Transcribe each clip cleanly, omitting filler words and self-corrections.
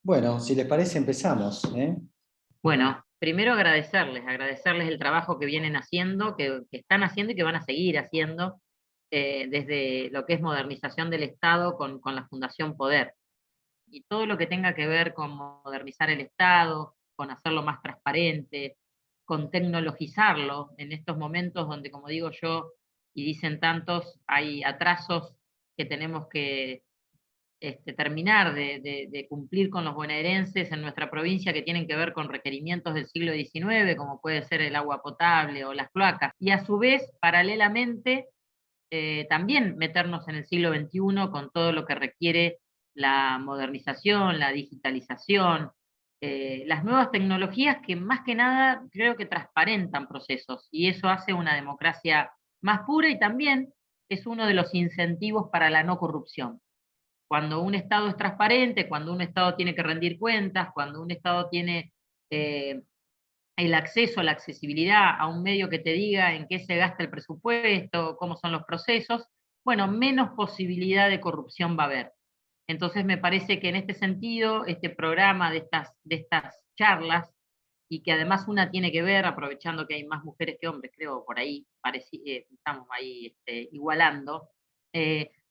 Bueno, si les parece empezamos, ¿eh? Bueno, primero agradecerles el trabajo que vienen haciendo, que están haciendo y que van a seguir haciendo desde lo que es modernización del Estado con la Fundación Poder. Y todo lo que tenga que ver con modernizar el Estado, con hacerlo más transparente, con tecnologizarlo en estos momentos donde, como digo yo, y dicen tantos, hay atrasos que tenemos que terminar de cumplir con los bonaerenses en nuestra provincia que tienen que ver con requerimientos del siglo XIX, como puede ser el agua potable o las cloacas. Y a su vez, paralelamente, también meternos en el siglo XXI con todo lo que requiere la modernización, la digitalización, las nuevas tecnologías que más que nada creo que transparentan procesos y eso hace una democracia más pura y también es uno de los incentivos para la no corrupción. Cuando un Estado es transparente, cuando un Estado tiene que rendir cuentas, cuando un Estado tiene eh, el acceso, la accesibilidad a un medio que te diga en qué se gasta el presupuesto, cómo son los procesos, bueno, menos posibilidad de corrupción va a haber. Entonces me parece que en este sentido, este programa de estas charlas, y que además una tiene que ver, aprovechando que hay más mujeres que hombres, creo por ahí estamos ahí igualando,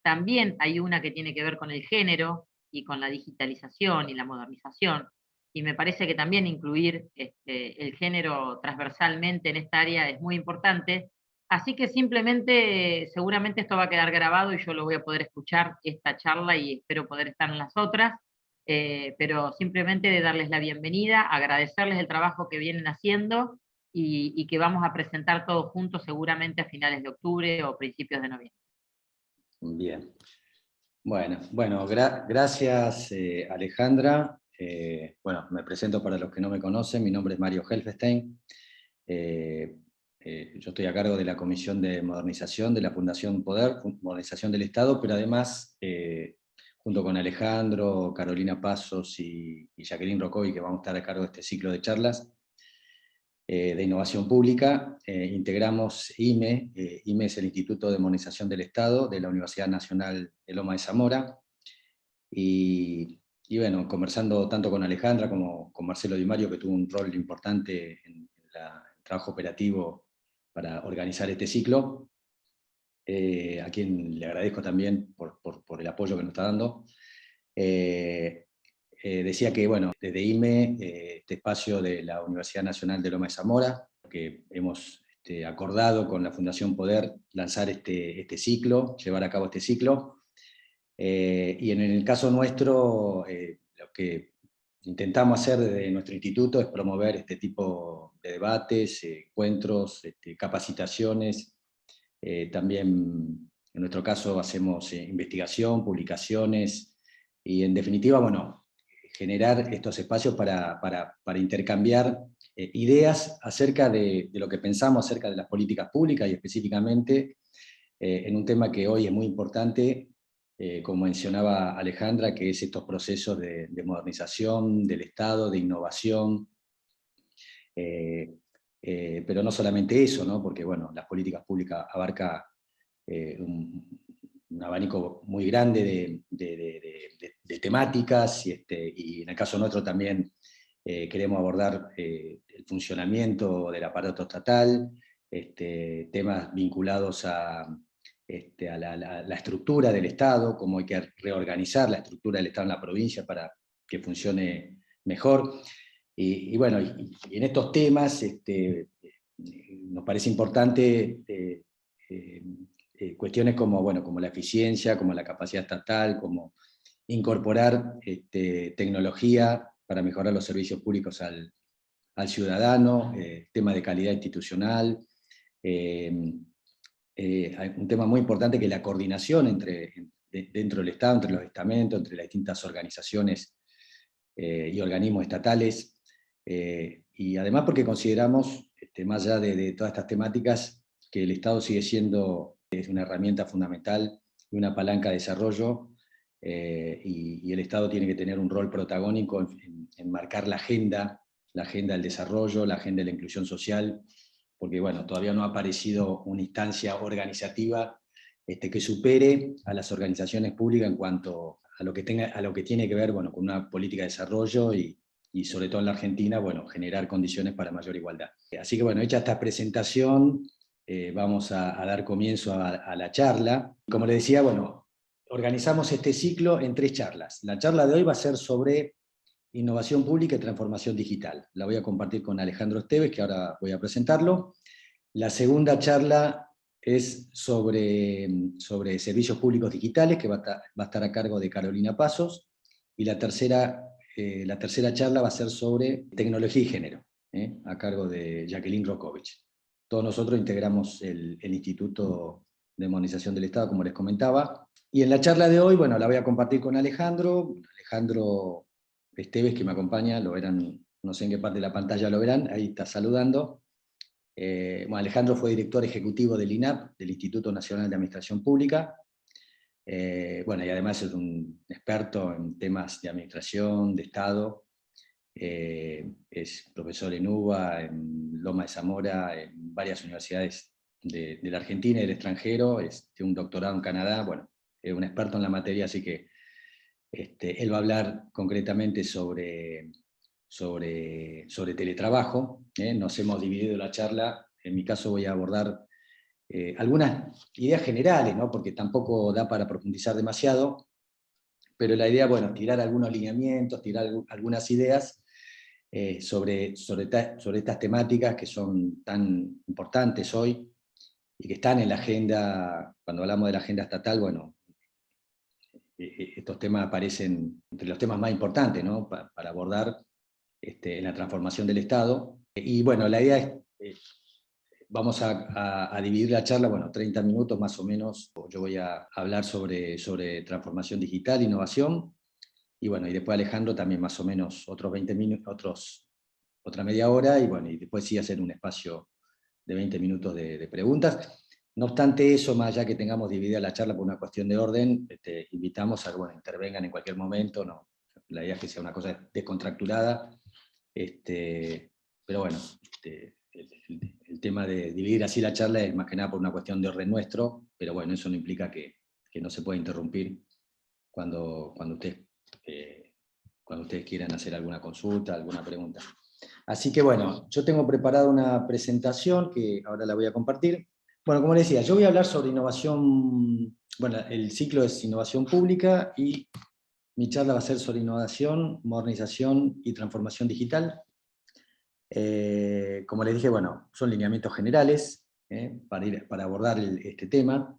también hay una que tiene que ver con el género y con la digitalización y la modernización, y me parece que también incluir el género transversalmente en esta área es muy importante. Así que simplemente, seguramente esto va a quedar grabado y yo lo voy a poder escuchar esta charla y espero poder estar en las otras, pero simplemente de darles la bienvenida, agradecerles el trabajo que vienen haciendo y que vamos a presentar todos juntos seguramente a finales de octubre o principios de noviembre. Bien. Bueno, gracias Alejandra. Bueno, me presento para los que no me conocen, mi nombre es Mario Helfestein. Yo estoy a cargo de la Comisión de Modernización de la Fundación Poder, Modernización del Estado, pero además, junto con Alejandro, Carolina Pasos y Jacqueline Rocovi, que vamos a estar a cargo de este ciclo de charlas, de Innovación Pública, integramos IME. IME es el Instituto de Modernización del Estado de la Universidad Nacional de Loma de Zamora, y bueno, conversando tanto con Alejandra como con Marcelo Di Mario, que tuvo un rol importante en el trabajo operativo para organizar este ciclo, a quien le agradezco también por el apoyo que nos está dando. Decía que, bueno, desde IME, este espacio de la Universidad Nacional de Loma de Zamora, que hemos acordado con la Fundación Poder lanzar este ciclo, llevar a cabo este ciclo. Y en el caso nuestro, lo que intentamos hacer desde nuestro instituto es promover este tipo de debates, encuentros, capacitaciones. También, en nuestro caso, hacemos investigación, publicaciones, y en definitiva, bueno, generar estos espacios para intercambiar ideas acerca de lo que pensamos acerca de las políticas públicas y específicamente en un tema que hoy es muy importante, como mencionaba Alejandra, que es estos procesos de modernización del Estado, de innovación, eh, pero no solamente eso, ¿no? Porque bueno, las políticas públicas abarca un abanico muy grande de temáticas, y en el caso nuestro también queremos abordar el funcionamiento del aparato estatal, temas vinculados a la estructura del Estado, cómo hay que reorganizar la estructura del Estado en la provincia para que funcione mejor. Y bueno, y en estos temas nos parece importante cuestiones como, bueno, como la eficiencia, como la capacidad estatal, como incorporar tecnología para mejorar los servicios públicos al ciudadano, tema de calidad institucional, hay un tema muy importante que es la coordinación dentro del Estado, entre los estamentos, entre las distintas organizaciones y organismos estatales, y además porque consideramos, más allá de todas estas temáticas, que el Estado sigue siendo una herramienta fundamental y una palanca de desarrollo, y el Estado tiene que tener un rol protagónico en marcar la agenda del desarrollo, la agenda de la inclusión social, porque bueno, todavía no ha aparecido una instancia organizativa que supere a las organizaciones públicas en cuanto a lo que tiene que ver, bueno, con una política de desarrollo y sobre todo en la Argentina, bueno, generar condiciones para mayor igualdad. Así que bueno, hecha esta presentación, vamos a dar comienzo a la charla. Como les decía, bueno, organizamos este ciclo en 3 charlas. La charla de hoy va a ser sobre innovación pública y transformación digital. La voy a compartir con Alejandro Esteves, que ahora voy a presentarlo. La segunda charla es sobre servicios públicos digitales, que va a estar a cargo de Carolina Pasos. Y la tercera charla va a ser sobre tecnología y género, a cargo de Jacqueline Rokovich. Todos nosotros integramos el Instituto de Modernización del Estado, como les comentaba. Y en la charla de hoy, bueno, la voy a compartir con Alejandro Esteves, que me acompaña, lo verán, no sé en qué parte de la pantalla lo verán, ahí está saludando. Bueno, Alejandro fue director ejecutivo del INAP, del Instituto Nacional de Administración Pública. Bueno, y además es un experto en temas de administración, de Estado. Es profesor en UBA, en Loma de Zamora, en varias universidades de la Argentina y del extranjero. Tiene un doctorado en Canadá. Bueno, es un experto en la materia, así que él va a hablar concretamente sobre teletrabajo. Nos hemos dividido la charla. En mi caso voy a abordar algunas ideas generales, ¿no? Porque tampoco da para profundizar demasiado, pero la idea, bueno, tirar algunos lineamientos, tirar algunas ideas sobre estas temáticas que son tan importantes hoy y que están en la agenda. Cuando hablamos de la agenda estatal, bueno, estos temas aparecen entre los temas más importantes, ¿no? Para abordar en la transformación del Estado. Y bueno, la idea es, vamos a dividir la charla, bueno, 30 minutos más o menos. Yo voy a hablar sobre transformación digital, innovación, y bueno, y después Alejandro también más o menos otros 20 minutos, otra media hora, y bueno, y después sí hacer un espacio de 20 minutos de preguntas. No obstante eso, más allá que tengamos dividida la charla por una cuestión de orden, invitamos a que, bueno, intervengan en cualquier momento, ¿no? La idea es que sea una cosa descontracturada, pero bueno, el tema de dividir así la charla es más que nada por una cuestión de orden nuestro, pero bueno, eso no implica que no se pueda interrumpir cuando ustedes quieran hacer alguna consulta, alguna pregunta. Así que bueno, yo tengo preparada una presentación que ahora la voy a compartir. Bueno, como les decía, yo voy a hablar sobre innovación, bueno, el ciclo es innovación pública y mi charla va a ser sobre innovación, modernización y transformación digital. Como les dije, bueno, son lineamientos generales para abordar este tema.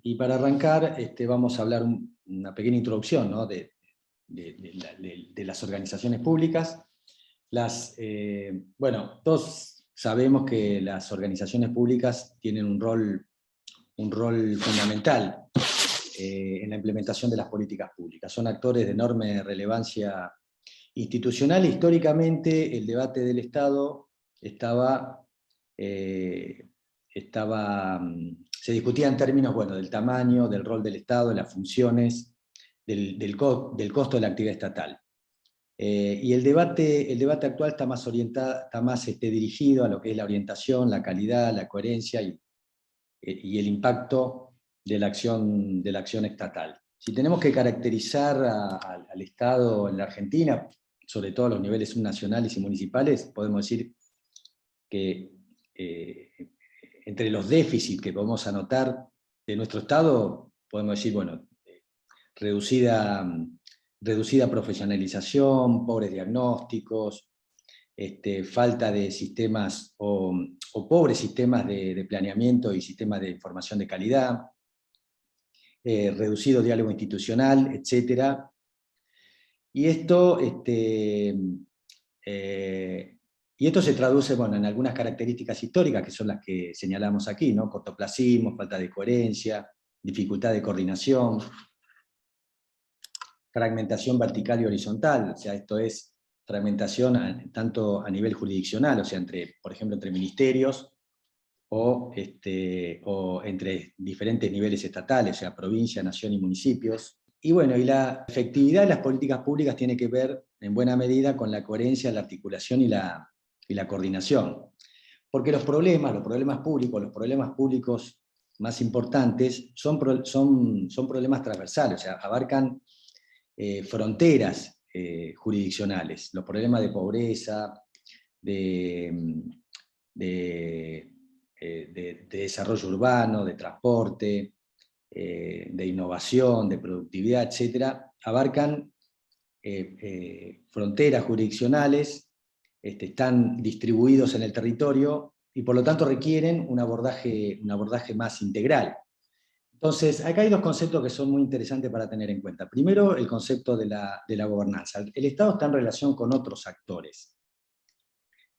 Y para arrancar, vamos a hablar una pequeña introducción, ¿no? de las organizaciones públicas. Bueno, todos sabemos que las organizaciones públicas tienen un rol fundamental en la implementación de las políticas públicas. Son actores de enorme relevancia institucional. Históricamente el debate del Estado se discutía en términos, bueno, del tamaño, del rol del Estado, de las funciones, del costo de la actividad estatal. Y el debate actual está más dirigido a lo que es la orientación, la calidad, la coherencia y el impacto de la acción estatal. Si tenemos que caracterizar al Estado en la Argentina, sobre todo a los niveles subnacionales y municipales, podemos decir que entre los déficits que podemos anotar de nuestro Estado, podemos decir, bueno, reducida profesionalización, pobres diagnósticos, falta de sistemas o pobres sistemas de planeamiento y sistemas de información de calidad, reducido diálogo institucional, etc. Y esto se traduce, bueno, en algunas características históricas que son las que señalamos aquí, ¿no? Cortoplacismo, falta de coherencia, dificultad de coordinación, fragmentación vertical y horizontal, o sea, esto es fragmentación tanto a nivel jurisdiccional, o sea, por ejemplo, entre ministerios, o entre diferentes niveles estatales, o sea, provincia, nación y municipios. Y bueno, y la efectividad de las políticas públicas tiene que ver, en buena medida, con la coherencia, la articulación y la coordinación. Porque los problemas públicos más importantes son problemas transversales, o sea, abarcan fronteras jurisdiccionales, los problemas de pobreza, de desarrollo urbano, de transporte, de innovación, de productividad, etcétera, abarcan fronteras jurisdiccionales, están distribuidos en el territorio y por lo tanto requieren un abordaje más integral. Entonces, acá hay dos conceptos que son muy interesantes para tener en cuenta. Primero, el concepto de la gobernanza. El Estado está en relación con otros actores.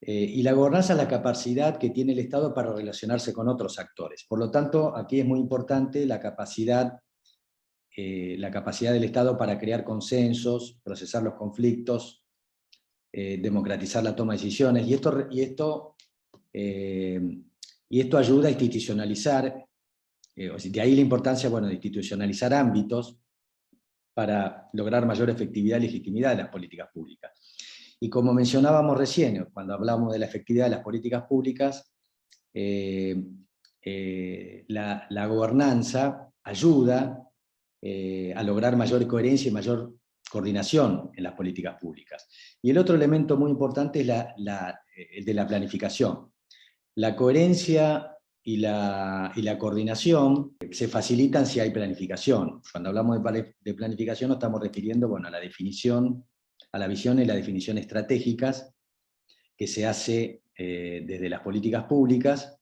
Y la gobernanza es la capacidad que tiene el Estado para relacionarse con otros actores. Por lo tanto, aquí es muy importante la capacidad del Estado para crear consensos, procesar los conflictos, democratizar la toma de decisiones, y esto ayuda a institucionalizar, de ahí la importancia, bueno, de institucionalizar ámbitos para lograr mayor efectividad y legitimidad de las políticas públicas. Y como mencionábamos recién, cuando hablamos de la efectividad de las políticas públicas, la gobernanza ayuda a lograr mayor coherencia y mayor coordinación en las políticas públicas. Y el otro elemento muy importante es el de la planificación. La coherencia y la coordinación se facilitan si hay planificación. Cuando hablamos de planificación nos estamos refiriendo, bueno, a la definición, a la visión y la definición estratégicas que se hace desde las políticas públicas,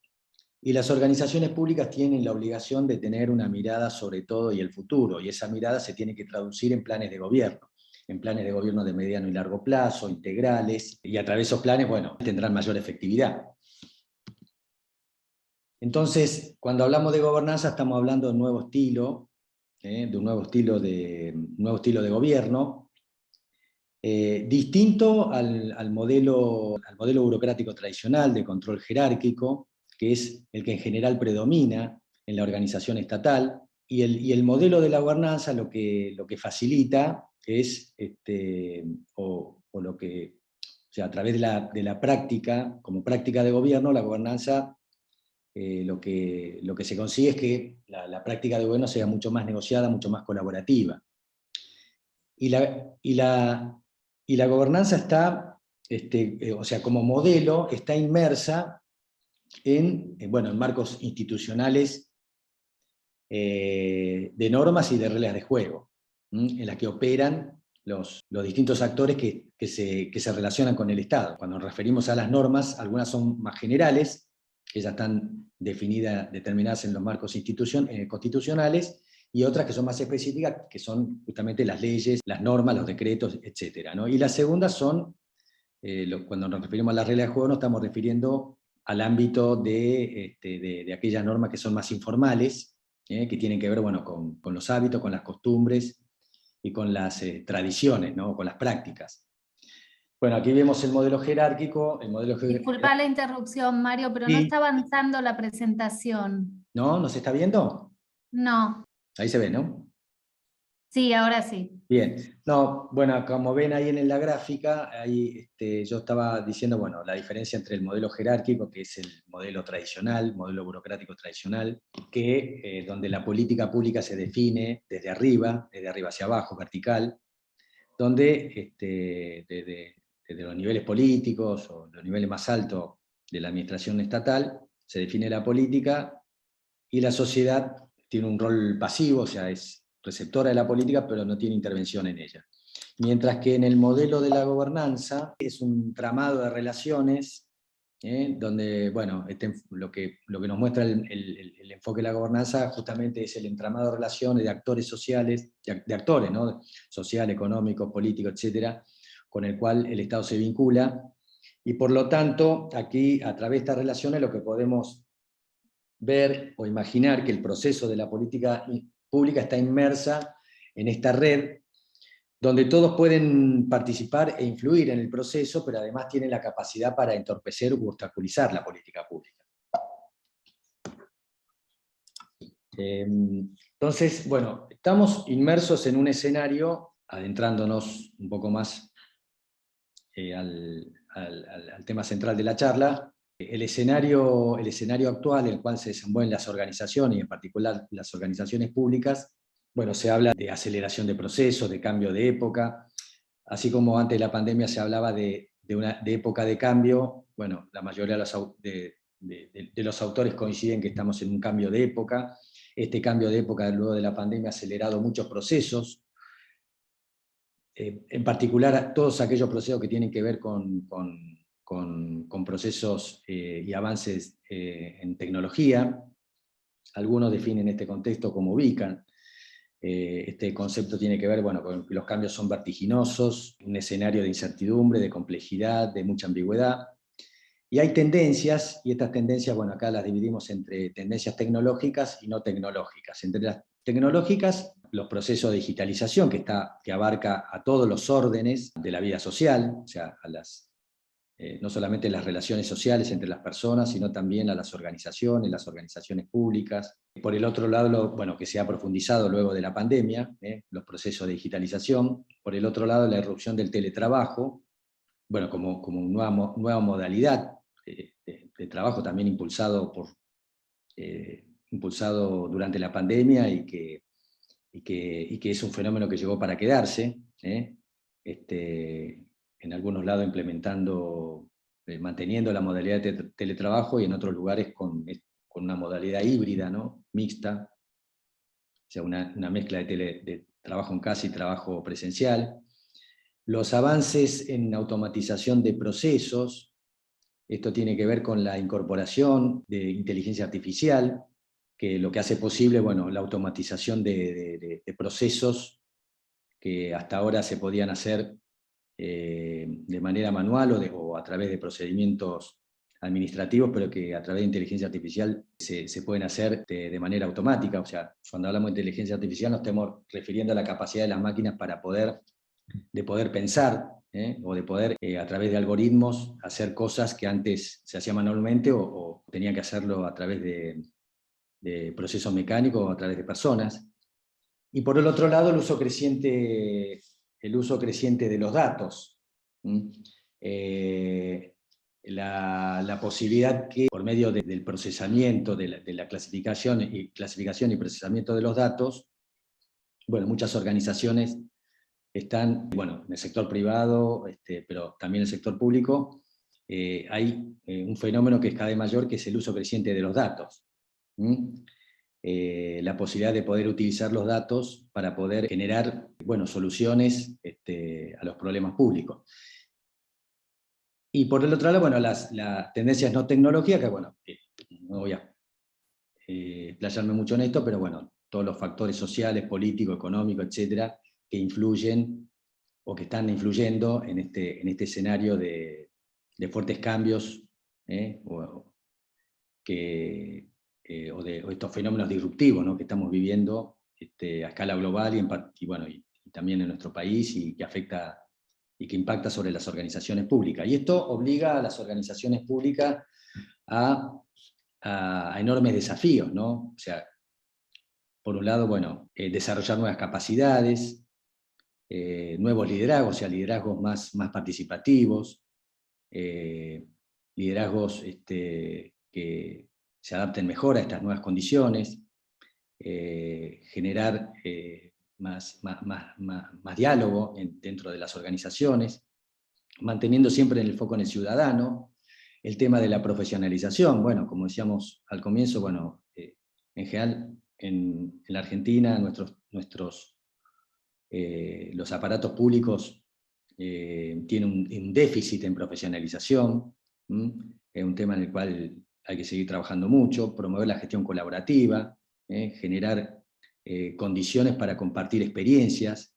y las organizaciones públicas tienen la obligación de tener una mirada sobre todo y el futuro, y esa mirada se tiene que traducir en planes de gobierno de mediano y largo plazo, integrales, y a través de esos planes, bueno, tendrán mayor efectividad. Entonces, cuando hablamos de gobernanza estamos hablando de un nuevo estilo, de un nuevo estilo de gobierno, distinto al modelo burocrático tradicional de control jerárquico, que es el que en general predomina en la organización estatal, y el modelo de la gobernanza lo que facilita es, a través de la práctica, como práctica de gobierno, la gobernanza, lo que se consigue es que la práctica de gobierno sea mucho más negociada, mucho más colaborativa. Y la gobernanza está, como modelo, está inmersa en marcos institucionales de normas y de reglas de juego, en las que operan los distintos actores que se relacionan con el Estado. Cuando nos referimos a las normas, algunas son más generales, que ya están determinadas en los marcos constitucionales, y otras que son más específicas, que son justamente las leyes, las normas, los decretos, etc., ¿no? Y las segundas son, cuando nos referimos a las reglas de juego, nos estamos refiriendo al ámbito de aquellas normas que son más informales, que tienen que ver, bueno, con los hábitos, con las costumbres y con las tradiciones, ¿no? Con las prácticas. Bueno, aquí vemos el modelo jerárquico. Disculpa la interrupción, Mario, pero no está avanzando la presentación. ¿No? ¿No se está viendo? No. Ahí se ve, ¿no? Sí, ahora sí. Bien. No, bueno, como ven ahí en la gráfica, ahí yo estaba diciendo, bueno, la diferencia entre el modelo jerárquico, que es el modelo tradicional, modelo burocrático tradicional, donde la política pública se define desde arriba hacia abajo, vertical, donde desde los niveles políticos o los niveles más altos de la administración estatal se define la política, y la sociedad tiene un rol pasivo, o sea, es receptora de la política, pero no tiene intervención en ella. Mientras que en el modelo de la gobernanza es un entramado de relaciones, donde, bueno, lo que nos muestra el enfoque de la gobernanza justamente es el entramado de relaciones de actores sociales, de actores, ¿no? Social, económico, político, etcétera, con el cual el Estado se vincula, y por lo tanto, aquí, a través de estas relaciones, lo que podemos ver o imaginar que el proceso de la política pública está inmersa en esta red, donde todos pueden participar e influir en el proceso, pero además tienen la capacidad para entorpecer u obstaculizar la política pública. Entonces, bueno, estamos inmersos en un escenario, adentrándonos un poco más al tema central de la charla, El escenario actual en el cual se desenvuelven las organizaciones, y en particular las organizaciones públicas, bueno, se habla de aceleración de procesos, de cambio de época, así como antes de la pandemia se hablaba de época de cambio. Bueno, la mayoría de los autores coinciden que estamos en un cambio de época. Este cambio de época luego de la pandemia ha acelerado muchos procesos, en particular todos aquellos procesos que tienen que ver con procesos y avances en tecnología. Algunos definen este contexto como beacon. Este concepto tiene que ver, bueno, con que los cambios son vertiginosos, un escenario de incertidumbre, de complejidad, de mucha ambigüedad. Y hay tendencias, y estas tendencias, bueno, acá las dividimos entre tendencias tecnológicas y no tecnológicas. Entre las tecnológicas, los procesos de digitalización, que abarca a todos los órdenes de la vida social, o sea, no solamente las relaciones sociales entre las personas, sino también a las organizaciones públicas. Por el otro lado, bueno, que se ha profundizado luego de la pandemia, los procesos de digitalización. Por el otro lado, la irrupción del teletrabajo, bueno, como nueva modalidad de trabajo, también impulsado durante la pandemia, y que es un fenómeno que llegó para quedarse, en algunos lados manteniendo la modalidad de teletrabajo, y en otros lugares con una modalidad híbrida, ¿no? Mixta, o sea, una mezcla de trabajo en casa y trabajo presencial. Los avances en automatización de procesos, esto tiene que ver con la incorporación de inteligencia artificial, que lo que hace posible, bueno, la automatización de procesos que hasta ahora se podían hacer de manera manual o a través de procedimientos administrativos, pero que a través de inteligencia artificial se pueden hacer de manera automática. O sea, cuando hablamos de inteligencia artificial nos estamos refiriendo a la capacidad de las máquinas para poder pensar, o de poder, a través de algoritmos, hacer cosas que antes se hacían manualmente o tenían que hacerlo a través de procesos mecánicos o a través de personas. Y por el otro lado, el uso creciente de los datos. La posibilidad que, por medio del procesamiento, de la clasificación y procesamiento de los datos, bueno, muchas organizaciones están, bueno, en el sector privado, pero también en el sector público, hay un fenómeno que es cada vez mayor, que es el uso creciente de los datos. La posibilidad de poder utilizar los datos para poder generar, bueno, soluciones a los problemas públicos. Y por el otro lado, bueno, las tendencias no tecnológicas, que bueno, no voy a explayarme mucho en esto, pero bueno, todos los factores sociales, políticos, económicos, etcétera, que influyen o que están influyendo en este escenario de fuertes cambios, o de estos fenómenos disruptivos, ¿no?, que estamos viviendo a escala global y también en nuestro país, y que afecta y que impacta sobre las organizaciones públicas. Y esto obliga a las organizaciones públicas a enormes desafíos, ¿no? O sea, por un lado, bueno, desarrollar nuevas capacidades, nuevos liderazgos, o sea, liderazgos más participativos, liderazgos que se adapten mejor a estas nuevas condiciones, generar más diálogo dentro de las organizaciones, manteniendo siempre en el foco en el ciudadano. El tema de la profesionalización, bueno, como decíamos al comienzo, bueno, en general en la Argentina los aparatos públicos tienen un déficit en profesionalización. Es un tema en el cual hay que seguir trabajando mucho, promover la gestión colaborativa, generar condiciones para compartir experiencias.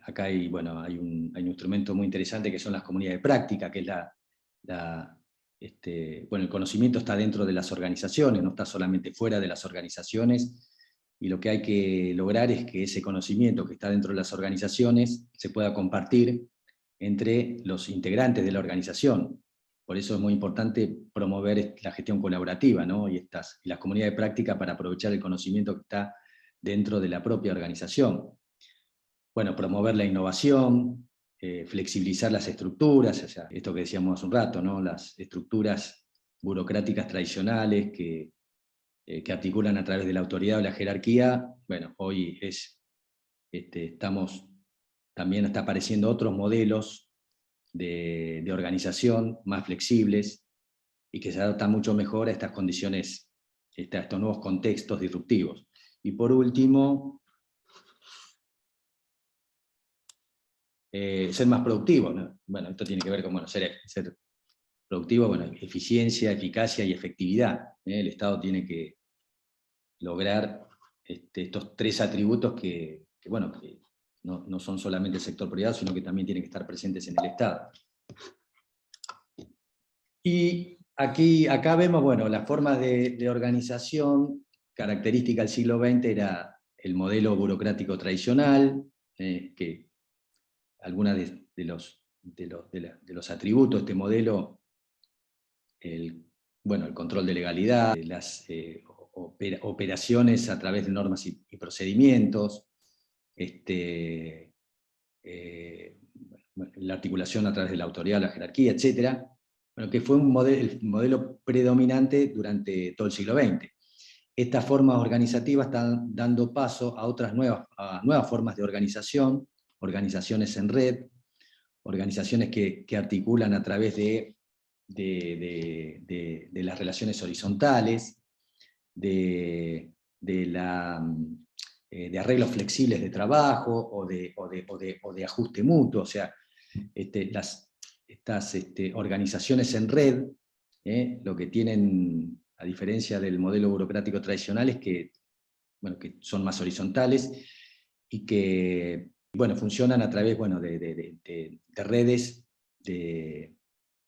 Acá hay un instrumento muy interesante que son las comunidades de práctica, que es el conocimiento está dentro de las organizaciones, no está solamente fuera de las organizaciones, y lo que hay que lograr es que ese conocimiento que está dentro de las organizaciones se pueda compartir entre los integrantes de la organización. Por eso es muy importante promover la gestión colaborativa, ¿no?, y las comunidades de práctica, para aprovechar el conocimiento que está dentro de la propia organización. Bueno, promover la innovación, flexibilizar las estructuras, o sea, esto que decíamos hace un rato, ¿no? Las estructuras burocráticas tradicionales que articulan a través de la autoridad o la jerarquía. Bueno, hoy también está apareciendo otros modelos de organización más flexibles y que se adaptan mucho mejor a estas condiciones, a estos nuevos contextos disruptivos. Y por último, ser más productivo, ¿no? Bueno, esto tiene que ver con ser productivo, bueno, eficiencia, eficacia y efectividad. El Estado tiene que lograr estos tres atributos que no son solamente el sector privado, sino que también tienen que estar presentes en el Estado. Y acá vemos, bueno, las formas de organización característica del siglo XX era el modelo burocrático tradicional, que algunos de los atributos de este modelo, el control de legalidad, las operaciones a través de normas y procedimientos, la articulación a través de la autoridad, la jerarquía, etc. Bueno, que fue el modelo predominante durante todo el siglo XX. Estas formas organizativas están dando paso a otras nuevas formas de organización, organizaciones en red, organizaciones que articulan a través de las relaciones horizontales, de arreglos flexibles de trabajo o de ajuste mutuo. O sea, estas organizaciones en red, lo que tienen, a diferencia del modelo burocrático tradicional, es que son más horizontales y que funcionan a través de redes,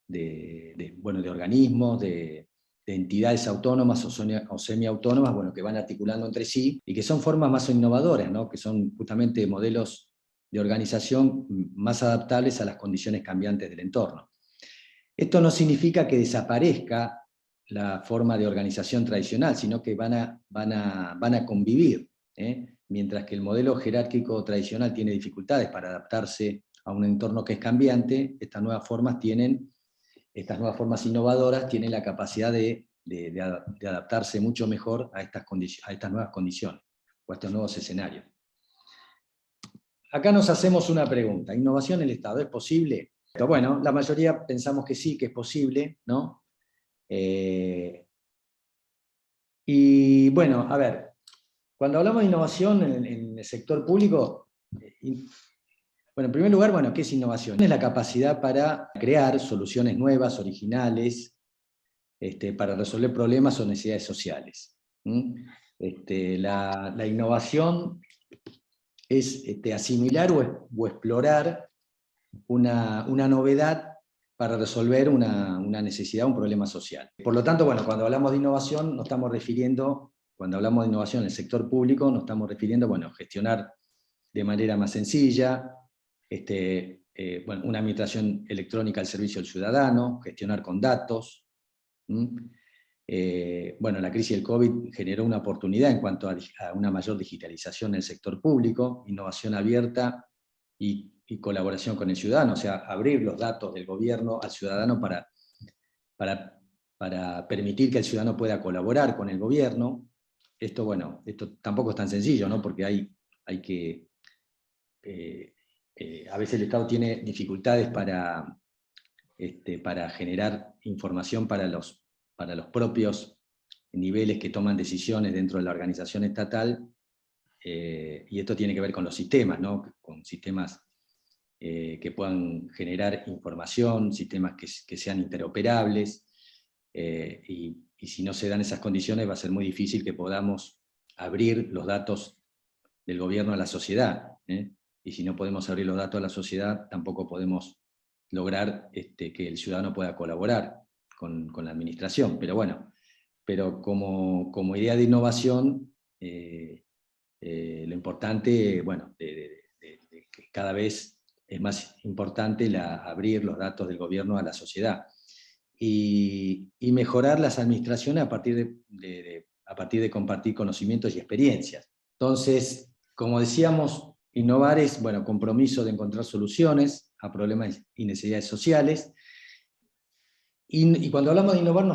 de organismos, de entidades autónomas o semiautónomas, que van articulando entre sí, y que son formas más innovadoras, ¿no? Que son justamente modelos de organización más adaptables a las condiciones cambiantes del entorno. Esto no significa que desaparezca la forma de organización tradicional, sino que van a convivir, mientras que el modelo jerárquico tradicional tiene dificultades para adaptarse a un entorno que es cambiante. Estas nuevas formas innovadoras tienen la capacidad de adaptarse mucho mejor a estas nuevas condiciones, o a estos nuevos escenarios. Acá nos hacemos una pregunta: ¿innovación en el Estado es posible? Bueno, la mayoría pensamos que sí, que es posible, ¿no? Y bueno, a ver, cuando hablamos de innovación en el sector público, en primer lugar, ¿qué es innovación? Es la capacidad para crear soluciones nuevas, originales, para resolver problemas o necesidades sociales. La innovación es asimilar o explorar una novedad para resolver una necesidad, un problema social. Por lo tanto, cuando hablamos de innovación, cuando hablamos de innovación en el sector público, nos estamos refiriendo a gestionar de manera más sencilla, una administración electrónica al servicio del ciudadano, gestionar con datos. La crisis del COVID generó una oportunidad en cuanto a una mayor digitalización del sector público, innovación abierta y colaboración con el ciudadano, o sea, abrir los datos del gobierno al ciudadano para permitir que el ciudadano pueda colaborar con el gobierno. Esto tampoco es tan sencillo, ¿no? Porque a veces el Estado tiene dificultades para generar información para los propios niveles que toman decisiones dentro de la organización estatal, y esto tiene que ver con los sistemas, ¿no? Con sistemas que puedan generar información, sistemas que sean interoperables, y si no se dan esas condiciones va a ser muy difícil que podamos abrir los datos del gobierno a la sociedad, y si no podemos abrir los datos a la sociedad, tampoco podemos lograr que el ciudadano pueda colaborar con la administración. Pero como idea de innovación, lo importante, que cada vez es más importante abrir los datos del gobierno a la sociedad, y mejorar las administraciones a partir de compartir conocimientos y experiencias. Entonces, como decíamos, innovar es compromiso de encontrar soluciones a problemas y necesidades sociales. Y cuando hablamos de innovar,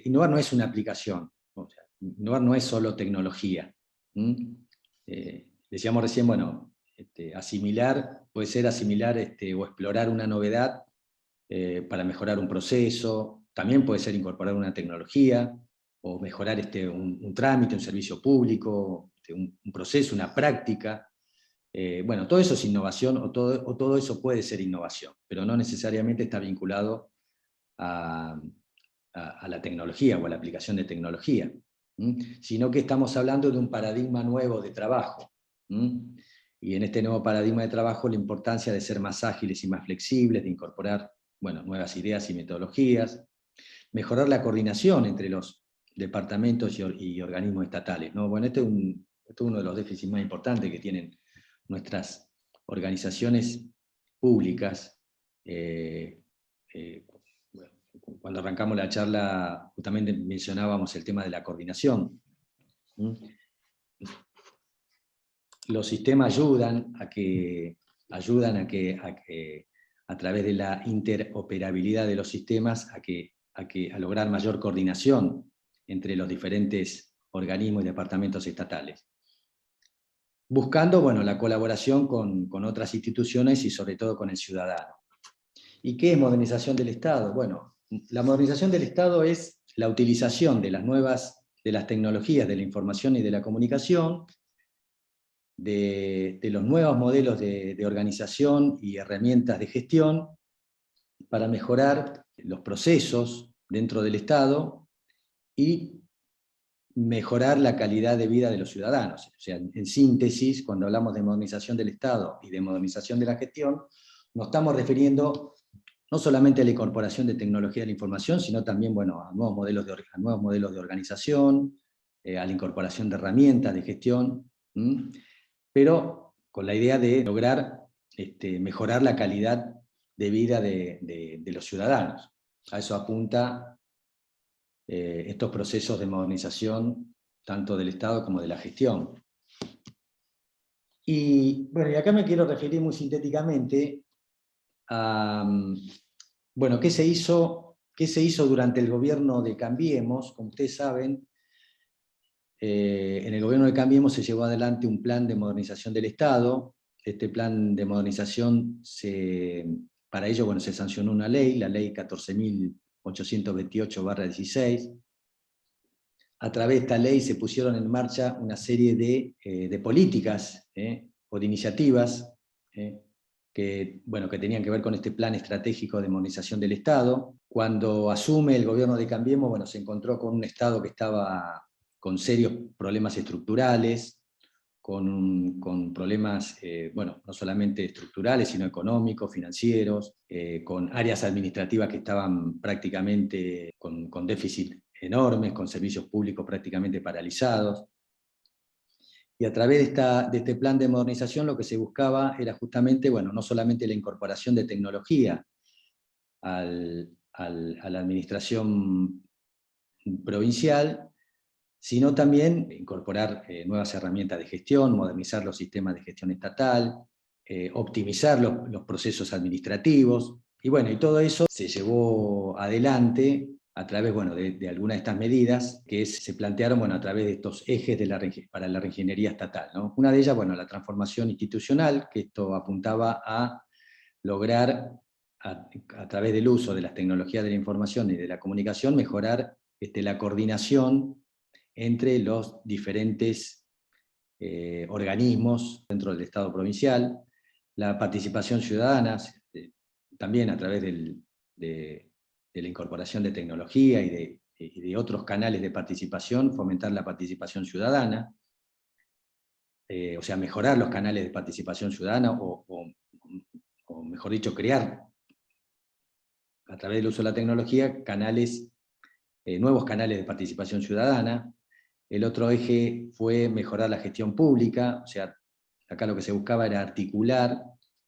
innovar no es una aplicación, o sea, innovar no es solo tecnología. Decíamos recién, bueno, asimilar, puede ser asimilar o explorar una novedad para mejorar un proceso, también puede ser incorporar una tecnología, o mejorar un trámite, un servicio público, un proceso, una práctica. Bueno, todo eso es innovación, o todo eso puede ser innovación, pero no necesariamente está vinculado a la tecnología o a la aplicación de tecnología, sino que estamos hablando de un paradigma nuevo de trabajo. Y en este nuevo paradigma de trabajo, la importancia de ser más ágiles y más flexibles, de incorporar, bueno, nuevas ideas y metodologías, mejorar la coordinación entre los departamentos y organismos estatales, ¿no? Bueno, este es uno de los déficits más importantes que tienen nuestras organizaciones públicas. Cuando arrancamos la charla, justamente mencionábamos el tema de la coordinación. Los sistemas ayudan a que a través de la interoperabilidad de los sistemas, a lograr mayor coordinación entre los diferentes organismos y departamentos estatales. Buscando, bueno, la colaboración con otras instituciones y sobre todo con el ciudadano. ¿Y qué es modernización del Estado? Bueno, la modernización del Estado es la utilización de las tecnologías de la información y de la comunicación, de los nuevos modelos de organización y herramientas de gestión para mejorar los procesos dentro del Estado y mejorar la calidad de vida de los ciudadanos. O sea, en síntesis, cuando hablamos de modernización del Estado y de modernización de la gestión, nos estamos refiriendo no solamente a la incorporación de tecnología de la información, sino también, bueno, a nuevos modelos de organización, a la incorporación de herramientas de gestión, pero con la idea de lograr mejorar la calidad de vida de los ciudadanos. A eso apunta estos procesos de modernización, tanto del Estado como de la gestión. Y bueno, y acá me quiero referir muy sintéticamente a, bueno, ¿qué se hizo durante el gobierno de Cambiemos? Como ustedes saben, en el gobierno de Cambiemos se llevó adelante un plan de modernización del Estado. Este plan de modernización, para ello, bueno, se sancionó una ley, la ley 14.828/16. A través de esta ley se pusieron en marcha una serie de políticas o de iniciativas que tenían que ver con este plan estratégico de modernización del Estado. Cuando asume el gobierno de Cambiemos, bueno, se encontró con un Estado que estaba con serios problemas estructurales, con problemas, no solamente estructurales, sino económicos, financieros, con áreas administrativas que estaban prácticamente con déficit enormes, con servicios públicos prácticamente paralizados. Y a través de este plan de modernización lo que se buscaba era justamente, bueno, no solamente la incorporación de tecnología a la administración provincial, sino también incorporar nuevas herramientas de gestión, modernizar los sistemas de gestión estatal, optimizar los procesos administrativos, y bueno, y todo eso se llevó adelante a través, bueno, de algunas de estas medidas que se plantearon, bueno, a través de estos ejes para la reingeniería estatal, ¿no? Una de ellas, bueno, la transformación institucional, que esto apuntaba a lograr, a través del uso de las tecnologías de la información y de la comunicación, mejorar la coordinación entre los diferentes organismos dentro del Estado provincial, la participación ciudadana, también a través de la incorporación de tecnología y de otros canales de participación, fomentar la participación ciudadana, o sea, mejorar los canales de participación ciudadana, o mejor dicho, crear, a través del uso de la tecnología, nuevos canales de participación ciudadana. El otro eje fue mejorar la gestión pública, o sea, acá lo que se buscaba era articular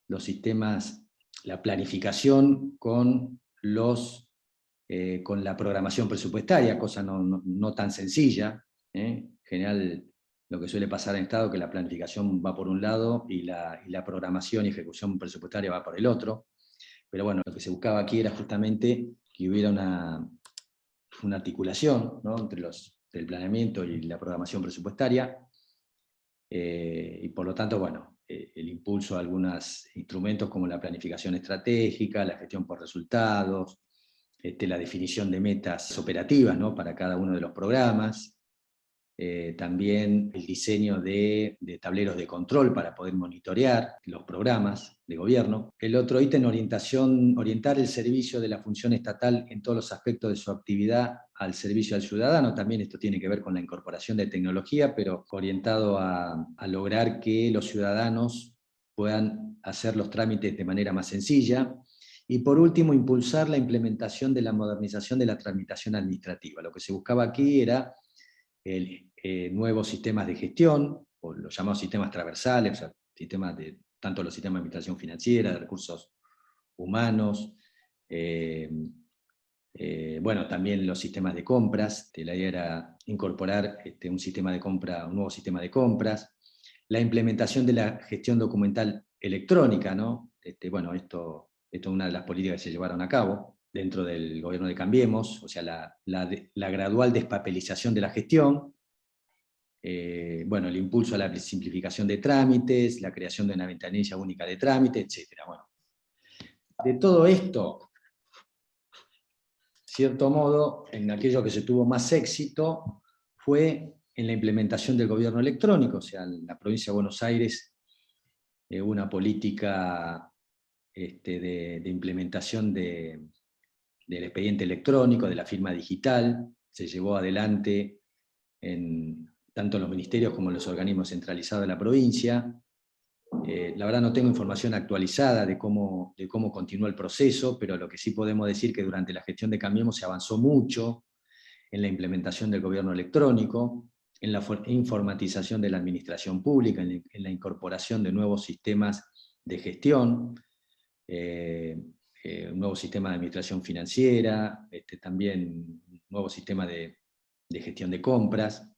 los sistemas, la planificación con la programación presupuestaria, cosa no tan sencilla. En general, lo que suele pasar en Estado, que la planificación va por un lado y la programación y ejecución presupuestaria va por el otro. Pero bueno, lo que se buscaba aquí era justamente que hubiera una articulación, ¿no?, entre el planeamiento y la programación presupuestaria, y por lo tanto, bueno, el impulso a algunos instrumentos como la planificación estratégica, la gestión por resultados, la definición de metas operativas, ¿no?, para cada uno de los programas, también el diseño de tableros de control para poder monitorear los programas de gobierno. El otro ítem, orientar el servicio de la función estatal en todos los aspectos de su actividad al servicio al ciudadano. También esto tiene que ver con la incorporación de tecnología, pero orientado a lograr que los ciudadanos puedan hacer los trámites de manera más sencilla. Y por último, impulsar la implementación de la modernización de la tramitación administrativa. Lo que se buscaba aquí era nuevos sistemas de gestión, o los llamados sistemas transversales, o sea, sistemas tanto los sistemas de administración financiera, de recursos humanos, bueno, también los sistemas de compras. La idea era incorporar un nuevo sistema de compras, la implementación de la gestión documental electrónica, ¿no? Bueno, esto es una de las políticas que se llevaron a cabo dentro del gobierno de Cambiemos, o sea, la gradual despapelización de la gestión, bueno, el impulso a la simplificación de trámites, la creación de una ventanilla única de trámite, etc. Bueno, de todo esto, cierto modo, en aquello que se tuvo más éxito fue en la implementación del gobierno electrónico. O sea, en la provincia de Buenos Aires hubo una política de implementación del expediente electrónico, de la firma digital. Se llevó adelante tanto en los ministerios como en los organismos centralizados de la provincia. La verdad no tengo información actualizada de cómo continuó el proceso, pero lo que sí podemos decir que durante la gestión de Cambiemos se avanzó mucho en la implementación del gobierno electrónico, en la informatización de la administración pública, en la incorporación de nuevos sistemas de gestión, un nuevo sistema de administración financiera, también un nuevo sistema de gestión de compras.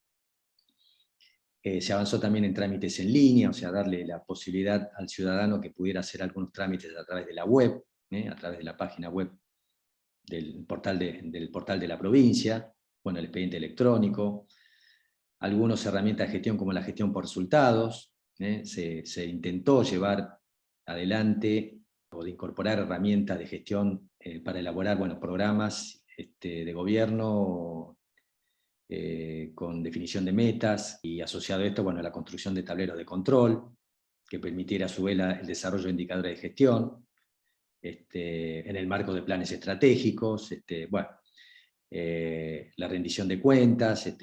Se avanzó también en trámites en línea, o sea, darle la posibilidad al ciudadano que pudiera hacer algunos trámites a través de la web, a través de la página web del portal de la provincia, bueno, el expediente electrónico, algunas herramientas de gestión como la gestión por resultados. Se intentó llevar adelante o de incorporar herramientas de gestión para elaborar, bueno, programas de gobierno con definición de metas, y asociado a esto, bueno, la construcción de tableros de control, que permitiera a su vez el desarrollo de indicadores de gestión, en el marco de planes estratégicos, bueno, la rendición de cuentas,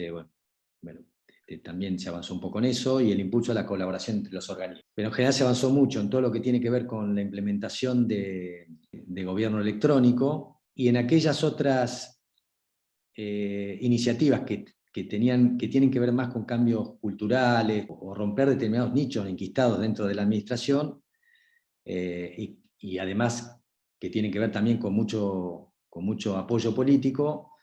también se avanzó un poco en eso, y el impulso a la colaboración entre los organismos. Pero en general se avanzó mucho en todo lo que tiene que ver con la implementación de gobierno electrónico, y en aquellas otras iniciativas que tienen que ver más con cambios culturales o romper determinados nichos enquistados dentro de la administración, y además que tienen que ver también con mucho apoyo político.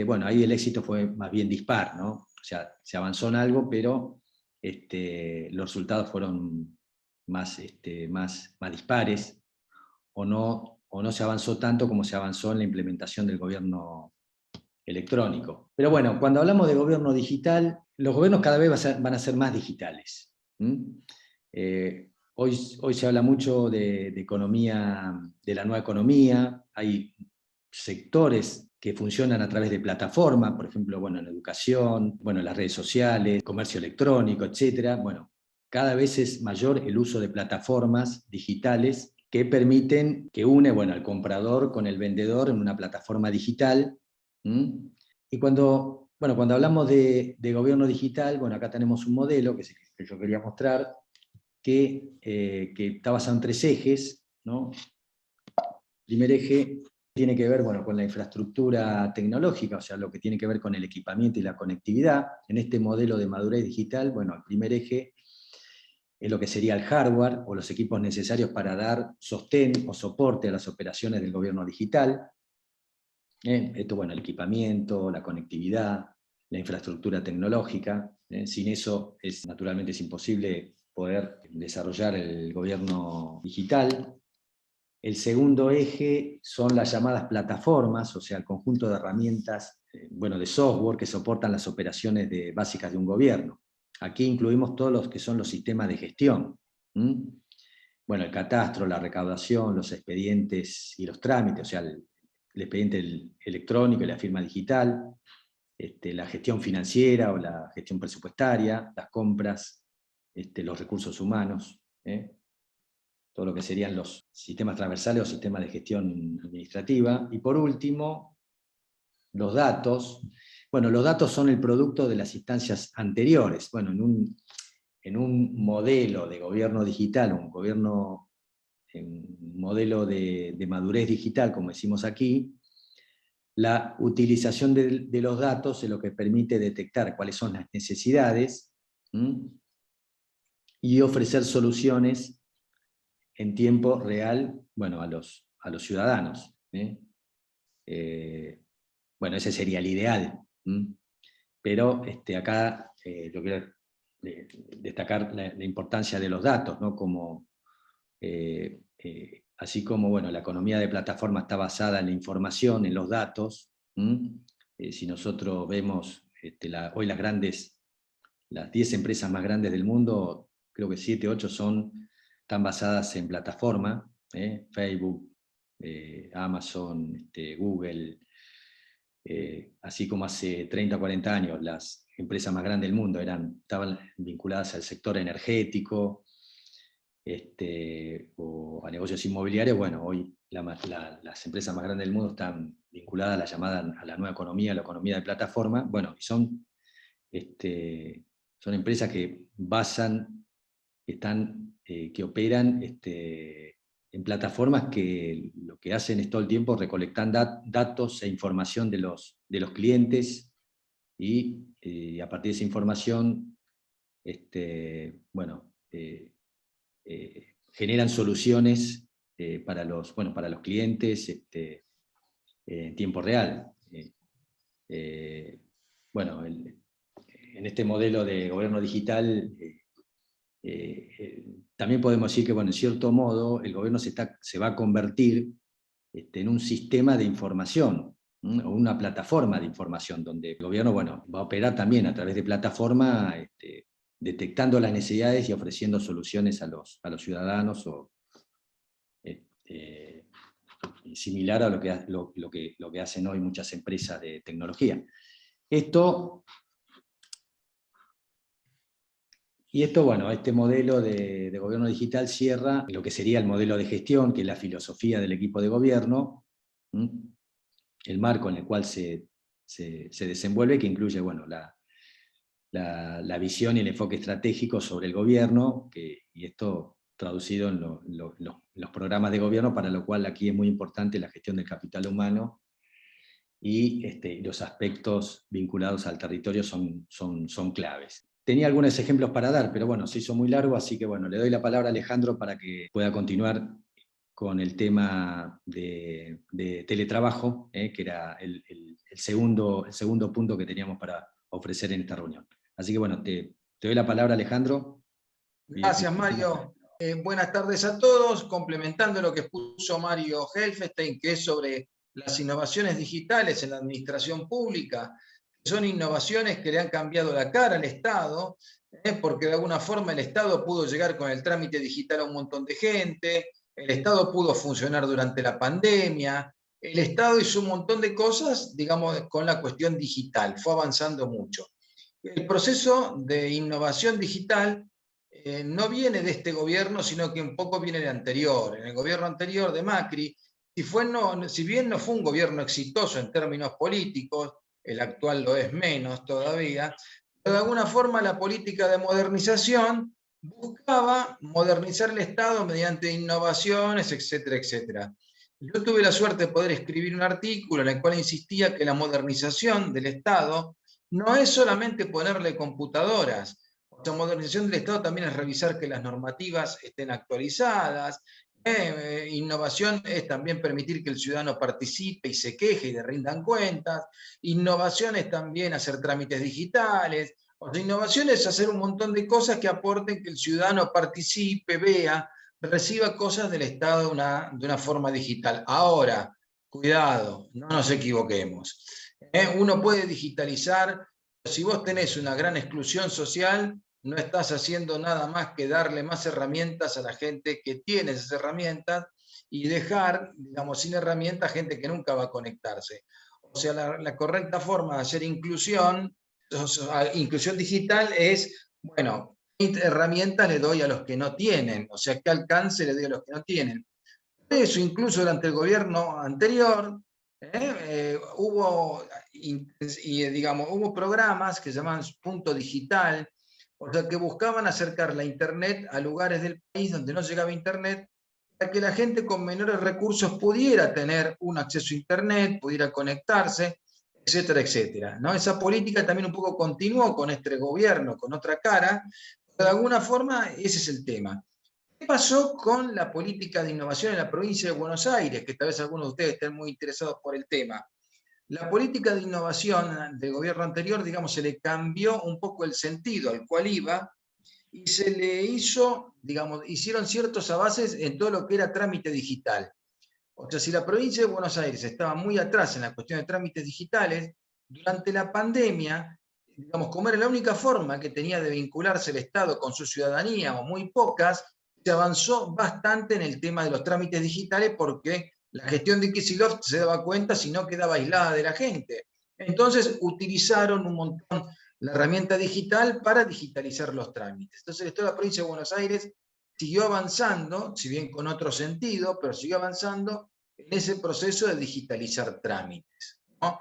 Bueno, ahí el éxito fue más bien dispar, ¿no? O sea, se avanzó en algo, pero los resultados fueron más dispares, o no se avanzó tanto como se avanzó en la implementación del gobierno electrónico. Pero bueno, cuando hablamos de gobierno digital, los gobiernos cada vez van a ser más digitales. Hoy se habla mucho de economía, de la nueva economía. Hay sectores que funcionan a través de plataformas, por ejemplo, bueno, en educación, bueno, en las redes sociales, comercio electrónico, etc. Bueno, cada vez es mayor el uso de plataformas digitales que permiten que une, bueno, al comprador con el vendedor en una plataforma digital. Y cuando hablamos de gobierno digital, bueno, acá tenemos un modelo que yo quería mostrar, que está basado en 3 ejes, ¿no? El primer eje tiene que ver, bueno, con la infraestructura tecnológica, o sea, lo que tiene que ver con el equipamiento y la conectividad. En este modelo de madurez digital, bueno, el primer eje es lo que sería el hardware, o los equipos necesarios para dar sostén o soporte a las operaciones del gobierno digital. Esto, bueno, el equipamiento, la conectividad, la infraestructura tecnológica. Sin eso naturalmente es imposible poder desarrollar el gobierno digital. El segundo eje son las llamadas plataformas, o sea, el conjunto de herramientas, de software que soportan las operaciones básicas de un gobierno. Aquí incluimos todos los que son los sistemas de gestión. El catastro, la recaudación, los expedientes y los trámites, o sea, el expediente electrónico y la firma digital, la gestión financiera o la gestión presupuestaria, las compras, los recursos humanos, todo lo que serían los sistemas transversales o sistemas de gestión administrativa. Y por último, los datos. Los datos son el producto de las instancias anteriores. En un modelo de gobierno digital, un modelo de madurez digital, como decimos aquí, la utilización de los datos es lo que permite detectar cuáles son las necesidades y ofrecer soluciones en tiempo real a los ciudadanos. Ese sería el ideal. Pero acá yo quiero destacar la importancia de los datos, ¿no? Así como la economía de plataforma está basada en la información, en los datos. Si nosotros vemos hoy las 10 empresas más grandes del mundo, creo que 7, 8 están basadas en plataforma, Facebook, Amazon, Google, así como hace 30 o 40 años las empresas más grandes del mundo estaban vinculadas al sector energético, o a negocios inmobiliarios. Hoy las empresas más grandes del mundo están vinculadas a la nueva economía, la economía de plataforma. Son empresas que que operan en plataformas que lo que hacen es todo el tiempo recolectar datos e información de los clientes, y a partir de esa información generan soluciones para los clientes en tiempo real. En este modelo de gobierno digital también podemos decir que en cierto modo el gobierno se va a convertir en un sistema de información, o una plataforma de información, donde el gobierno va a operar también a través de plataforma, detectando las necesidades y ofreciendo soluciones a los ciudadanos, similar a lo que hacen hoy muchas empresas de tecnología. Este modelo de gobierno digital cierra lo que sería el modelo de gestión, que es la filosofía del equipo de gobierno, el marco en el cual se desenvuelve, que incluye la visión y el enfoque estratégico sobre el gobierno, y esto traducido en los programas de gobierno, para lo cual aquí es muy importante la gestión del capital humano, y los aspectos vinculados al territorio son claves. Tenía algunos ejemplos para dar, pero se hizo muy largo, así que le doy la palabra a Alejandro para que pueda continuar con el tema de teletrabajo, que era el segundo punto que teníamos para ofrecer en esta reunión. Así que te doy la palabra, Alejandro. Gracias, Mario. Buenas tardes a todos. Complementando lo que expuso Mario Helfestein, que es sobre las innovaciones digitales en la administración pública, son innovaciones que le han cambiado la cara al Estado, porque de alguna forma el Estado pudo llegar con el trámite digital a un montón de gente, el Estado pudo funcionar durante la pandemia, el Estado hizo un montón de cosas, digamos, con la cuestión digital, fue avanzando mucho. El proceso de innovación digital no viene de este gobierno, sino que un poco viene del anterior. En el gobierno anterior de Macri, si bien no fue un gobierno exitoso en términos políticos, el actual lo es menos todavía, pero de alguna forma la política de modernización buscaba modernizar el Estado mediante innovaciones, etcétera, etcétera. Yo tuve la suerte de poder escribir un artículo en el cual insistía que la modernización del Estado no es solamente ponerle computadoras. La modernización del Estado también es revisar que las normativas estén actualizadas, Innovación es también permitir que el ciudadano participe y se queje y le rindan cuentas. Innovación es también hacer trámites digitales. O sea, innovación es hacer un montón de cosas que aporten que el ciudadano participe, vea, reciba cosas del Estado de una forma digital. Ahora, cuidado, no nos equivoquemos. Uno puede digitalizar, pero si vos tenés una gran exclusión social, no estás haciendo nada más que darle más herramientas a la gente que tiene esas herramientas y dejar, digamos, sin herramientas gente que nunca va a conectarse. O sea, la correcta forma de hacer inclusión digital es, bueno, ¿qué herramientas le doy a los que no tienen? O sea, ¿qué alcance le doy a los que no tienen? Por eso, incluso durante el gobierno anterior, hubo programas que se llaman Punto Digital, o sea, que buscaban acercar la Internet a lugares del país donde no llegaba Internet, para que la gente con menores recursos pudiera tener un acceso a Internet, pudiera conectarse, etcétera, etcétera, ¿no? Esa política también un poco continuó con este gobierno, con otra cara, pero de alguna forma ese es el tema. ¿Qué pasó con la política de innovación en la provincia de Buenos Aires? Que tal vez algunos de ustedes estén muy interesados por el tema. La política de innovación del gobierno anterior, digamos, se le cambió un poco el sentido al cual iba y se le hizo, digamos, hicieron ciertos avances en todo lo que era trámite digital. O sea, si la provincia de Buenos Aires estaba muy atrás en la cuestión de trámites digitales, durante la pandemia, digamos, como era la única forma que tenía de vincularse el Estado con su ciudadanía, o muy pocas, se avanzó bastante en el tema de los trámites digitales porque la gestión de Kicillof se daba cuenta si no quedaba aislada de la gente. Entonces utilizaron un montón la herramienta digital para digitalizar los trámites. Entonces el Estado de la provincia de Buenos Aires siguió avanzando, si bien con otro sentido, pero siguió avanzando en ese proceso de digitalizar trámites, ¿no?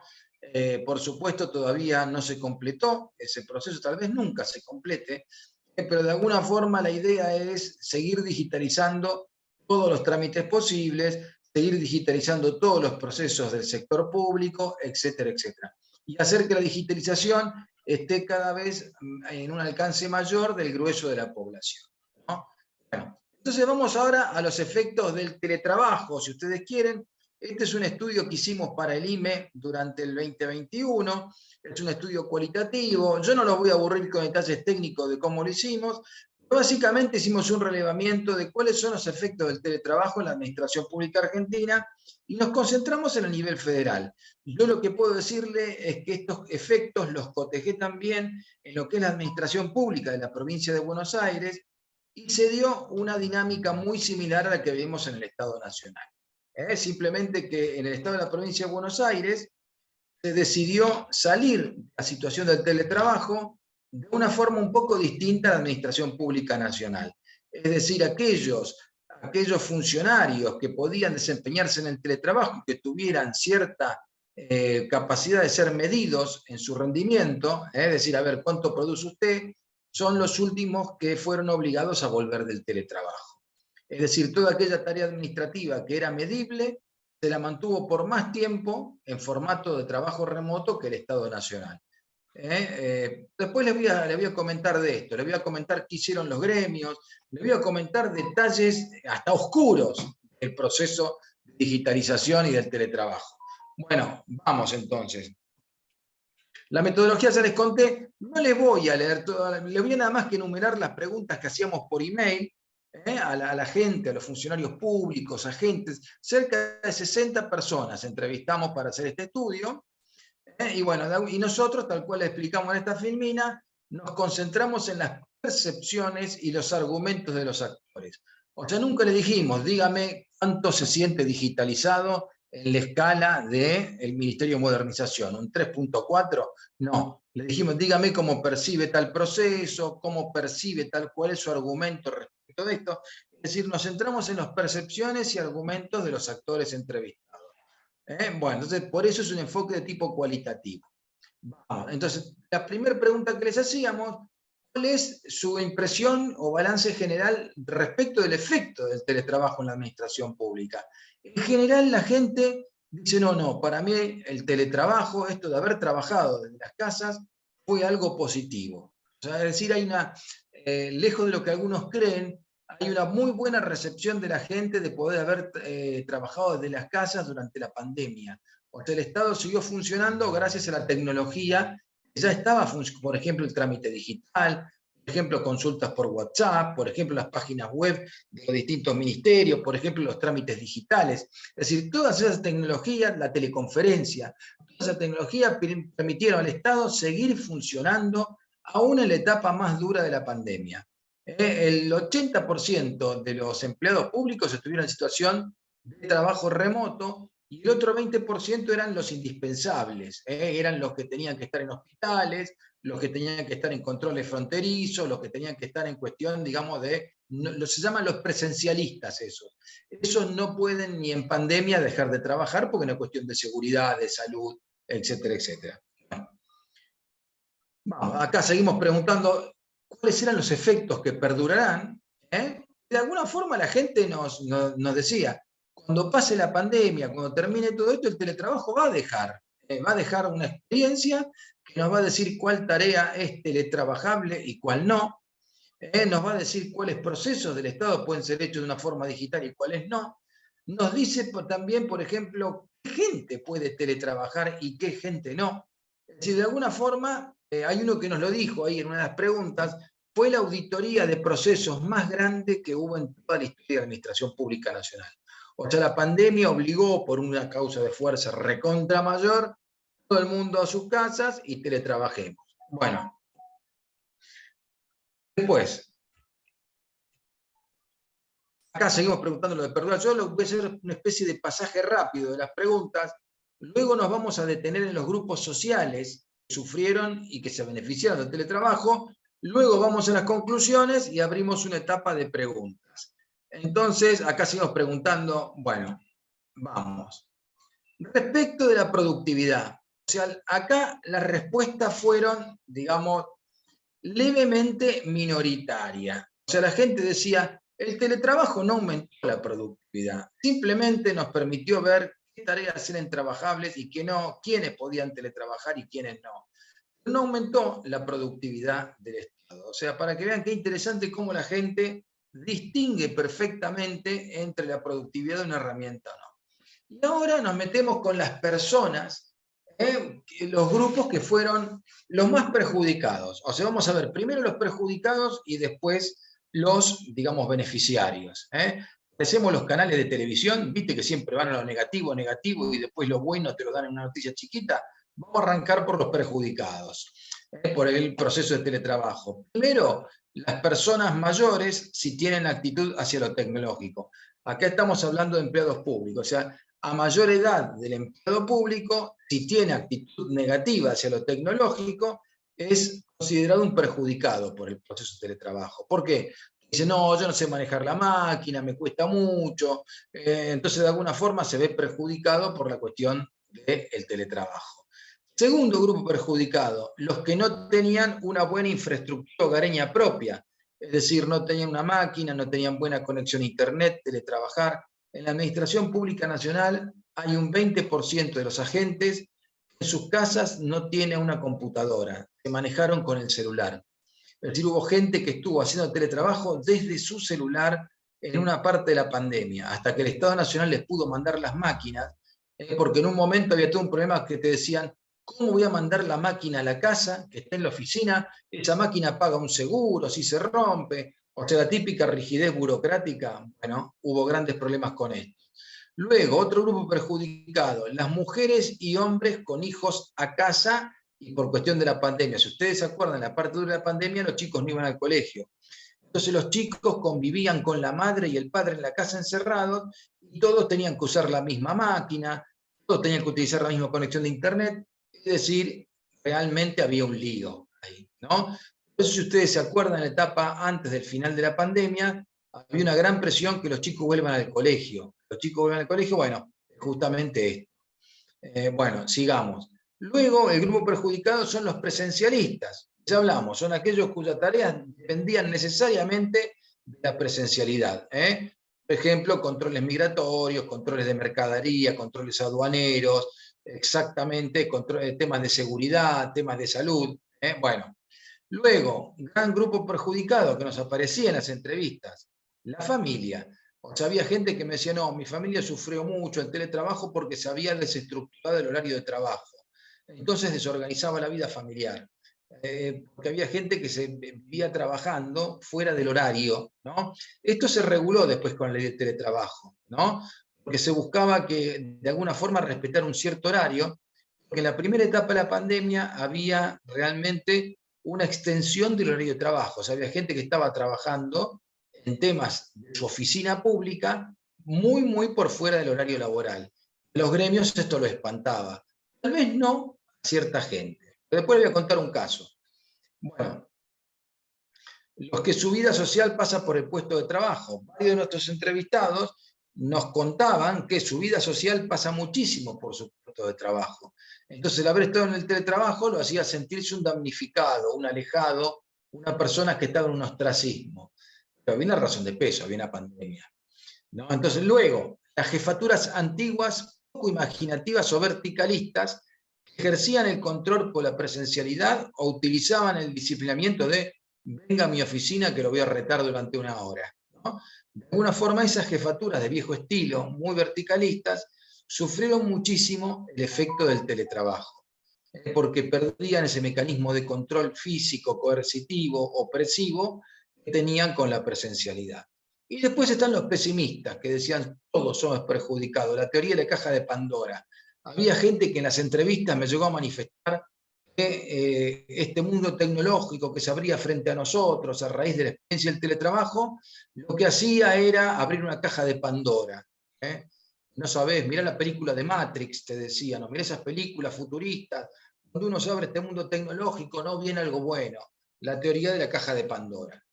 Por supuesto, todavía no se completó ese proceso, tal vez nunca se complete, pero de alguna forma la idea es seguir digitalizando todos los trámites posibles, seguir digitalizando todos los procesos del sector público, etcétera, etcétera. Y hacer que la digitalización esté cada vez en un alcance mayor del grueso de la población, ¿no? Bueno, entonces vamos ahora a los efectos del teletrabajo, si ustedes quieren. Este es un estudio que hicimos para el IME durante el 2021, es un estudio cualitativo, yo no los voy a aburrir con detalles técnicos de cómo lo hicimos, pero básicamente hicimos un relevamiento de cuáles son los efectos del teletrabajo en la administración pública argentina y nos concentramos en el nivel federal. Yo lo que puedo decirle es que estos efectos los cotejé también en lo que es la administración pública de la provincia de Buenos Aires, y se dio una dinámica muy similar a la que vimos en el Estado Nacional. Simplemente que en el Estado de la provincia de Buenos Aires se decidió salir de la situación del teletrabajo de una forma un poco distinta a la administración pública nacional. Es decir, aquellos funcionarios que podían desempeñarse en el teletrabajo, que tuvieran cierta capacidad de ser medidos en su rendimiento, es decir, a ver, ¿cuánto produce usted?, son los últimos que fueron obligados a volver del teletrabajo. Es decir, toda aquella tarea administrativa que era medible, se la mantuvo por más tiempo en formato de trabajo remoto que el Estado Nacional. Después les voy a comentar de esto, les voy a comentar qué hicieron los gremios, les voy a comentar detalles hasta oscuros del proceso de digitalización y del teletrabajo. Bueno, vamos entonces. La metodología ya les conté, no les voy a leer toda, les voy a nada más que enumerar las preguntas que hacíamos por email a la gente, a los funcionarios públicos, agentes, cerca de 60 personas entrevistamos para hacer este estudio, y bueno, y nosotros, tal cual le explicamos en esta filmina, nos concentramos en las percepciones y los argumentos de los actores. O sea, nunca le dijimos, dígame cuánto se siente digitalizado en la escala del Ministerio de Modernización, un 3.4, no. Le dijimos, dígame cómo percibe tal proceso, cómo percibe tal, cuál es su argumento respecto de esto. Es decir, nos centramos en las percepciones y argumentos de los actores entrevistados. Bueno, entonces por eso es un enfoque de tipo cualitativo. Vamos, entonces, la primera pregunta que les hacíamos, ¿cuál es su impresión o balance general respecto del efecto del teletrabajo en la administración pública? En general la gente dice, no, para mí el teletrabajo, esto de haber trabajado desde las casas, fue algo positivo. O sea, es decir, hay lejos de lo que algunos creen, hay una muy buena recepción de la gente de poder haber trabajado desde las casas durante la pandemia. O sea, el Estado siguió funcionando gracias a la tecnología que ya estaba, por ejemplo, el trámite digital, por ejemplo, consultas por WhatsApp, por ejemplo, las páginas web de los distintos ministerios, por ejemplo, los trámites digitales. Es decir, todas esas tecnologías, la teleconferencia, todas esas tecnologías permitieron al Estado seguir funcionando aún en la etapa más dura de la pandemia. El 80% de los empleados públicos estuvieron en situación de trabajo remoto y el otro 20% eran los indispensables, eran los que tenían que estar en hospitales, los que tenían que estar en controles fronterizos, los que tenían que estar en cuestión, digamos, se llaman los presencialistas esos. Esos no pueden ni en pandemia dejar de trabajar porque es una cuestión de seguridad, de salud, etcétera, etcétera. Vamos, acá seguimos preguntando cuáles eran los efectos que perdurarán. De alguna forma la gente nos decía, cuando pase la pandemia, cuando termine todo esto, el teletrabajo va a dejar una experiencia que nos va a decir cuál tarea es teletrabajable y cuál no. Nos va a decir cuáles procesos del Estado pueden ser hechos de una forma digital y cuáles no. Nos dice también, por ejemplo, qué gente puede teletrabajar y qué gente no. Es decir, de alguna forma, hay uno que nos lo dijo ahí en una de las preguntas, fue la auditoría de procesos más grande que hubo en toda la historia de la Administración Pública Nacional. O sea, la pandemia obligó, por una causa de fuerza recontra mayor, todo el mundo a sus casas y teletrabajemos. Bueno. Después, acá seguimos preguntando lo de perdurar. Yo voy a hacer una especie de pasaje rápido de las preguntas. Luego nos vamos a detener en los grupos sociales que sufrieron y que se beneficiaron del teletrabajo. Luego vamos a las conclusiones y abrimos una etapa de preguntas. Entonces, acá seguimos preguntando, bueno, vamos. Respecto de la productividad, o sea, acá las respuestas fueron, digamos, levemente minoritaria. O sea, la gente decía, el teletrabajo no aumentó la productividad, simplemente nos permitió ver qué tareas eran trabajables y qué no, quiénes podían teletrabajar y quiénes no. No aumentó la productividad del Estado. O sea, para que vean qué interesante cómo la gente distingue perfectamente entre la productividad de una herramienta o no. Y ahora nos metemos con las personas, los grupos que fueron los más perjudicados. O sea, vamos a ver primero los perjudicados y después los, digamos, beneficiarios. Hacemos los canales de televisión, viste que siempre van a lo negativo, y después lo bueno te lo dan en una noticia chiquita. Vamos a arrancar por los perjudicados, por el proceso de teletrabajo. Primero, las personas mayores, si tienen actitud hacia lo tecnológico. Acá estamos hablando de empleados públicos, o sea, a mayor edad del empleado público, si tiene actitud negativa hacia lo tecnológico, es considerado un perjudicado por el proceso de teletrabajo. ¿Por qué? Dice, no, yo no sé manejar la máquina, me cuesta mucho. Entonces, de alguna forma, se ve perjudicado por la cuestión del teletrabajo. Segundo grupo perjudicado, los que no tenían una buena infraestructura hogareña propia. Es decir, no tenían una máquina, no tenían buena conexión a internet, teletrabajar. En la Administración Pública Nacional hay un 20% de los agentes que en sus casas no tienen una computadora, se manejaron con el celular. Es decir, hubo gente que estuvo haciendo teletrabajo desde su celular en una parte de la pandemia, hasta que el Estado Nacional les pudo mandar las máquinas, porque en un momento había todo un problema que te decían, ¿cómo voy a mandar la máquina a la casa, que está en la oficina? Esa máquina paga un seguro, si se rompe. O sea, la típica rigidez burocrática, bueno, hubo grandes problemas con esto. Luego, otro grupo perjudicado, las mujeres y hombres con hijos a casa y por cuestión de la pandemia. Si ustedes se acuerdan, en la parte dura de la pandemia los chicos no iban al colegio. Entonces los chicos convivían con la madre y el padre en la casa encerrados y todos tenían que usar la misma máquina, todos tenían que utilizar la misma conexión de internet, es decir, realmente había un lío ahí, ¿no? Por eso, si ustedes se acuerdan, en la etapa antes del final de la pandemia, había una gran presión que los chicos vuelvan al colegio. Los chicos vuelvan al colegio, bueno, justamente esto. Bueno, sigamos. Luego, el grupo perjudicado son los presencialistas. Ya hablamos, son aquellos cuyas tareas dependían necesariamente de la presencialidad. Por ejemplo, controles migratorios, controles de mercadería, controles aduaneros, exactamente, temas de seguridad, temas de salud. Bueno. Luego, gran grupo perjudicado que nos aparecía en las entrevistas, la familia. O sea, había gente que me decía, no, mi familia sufrió mucho el teletrabajo porque se había desestructurado el horario de trabajo. Entonces desorganizaba la vida familiar. Porque había gente que se vivía trabajando fuera del horario, ¿no? Esto se reguló después con la ley del teletrabajo, ¿no? Porque se buscaba que de alguna forma respetar un cierto horario, porque en la primera etapa de la pandemia había realmente una extensión del horario de trabajo. O sea, había gente que estaba trabajando en temas de su oficina pública muy por fuera del horario laboral. Los gremios esto lo espantaba. Tal vez no a cierta gente. Pero después les voy a contar un caso. Bueno, los que su vida social pasa por el puesto de trabajo. Varios de nuestros entrevistados nos contaban que su vida social pasa muchísimo por su puesto de trabajo. Entonces, el haber estado en el teletrabajo lo hacía sentirse un damnificado, un alejado, una persona que estaba en un ostracismo. Pero había una razón de peso, había una pandemia, ¿no? Entonces, luego, las jefaturas antiguas, poco imaginativas o verticalistas, ejercían el control por la presencialidad o utilizaban el disciplinamiento de venga a mi oficina que lo voy a retar durante una hora, ¿no? De alguna forma esas jefaturas de viejo estilo, muy verticalistas, sufrieron muchísimo el efecto del teletrabajo, porque perdían ese mecanismo de control físico, coercitivo, opresivo que tenían con la presencialidad. Y después están los pesimistas que decían todos somos perjudicados, la teoría de la caja de Pandora. Había gente que en las entrevistas me llegó a manifestar que este mundo tecnológico que se abría frente a nosotros a raíz de la experiencia del teletrabajo, lo que hacía era abrir una caja de Pandora. No sabés, mirá la película de Matrix, te decía, no, mirá esas películas futuristas, cuando uno se abre este mundo tecnológico no viene algo bueno, la teoría de la caja de Pandora.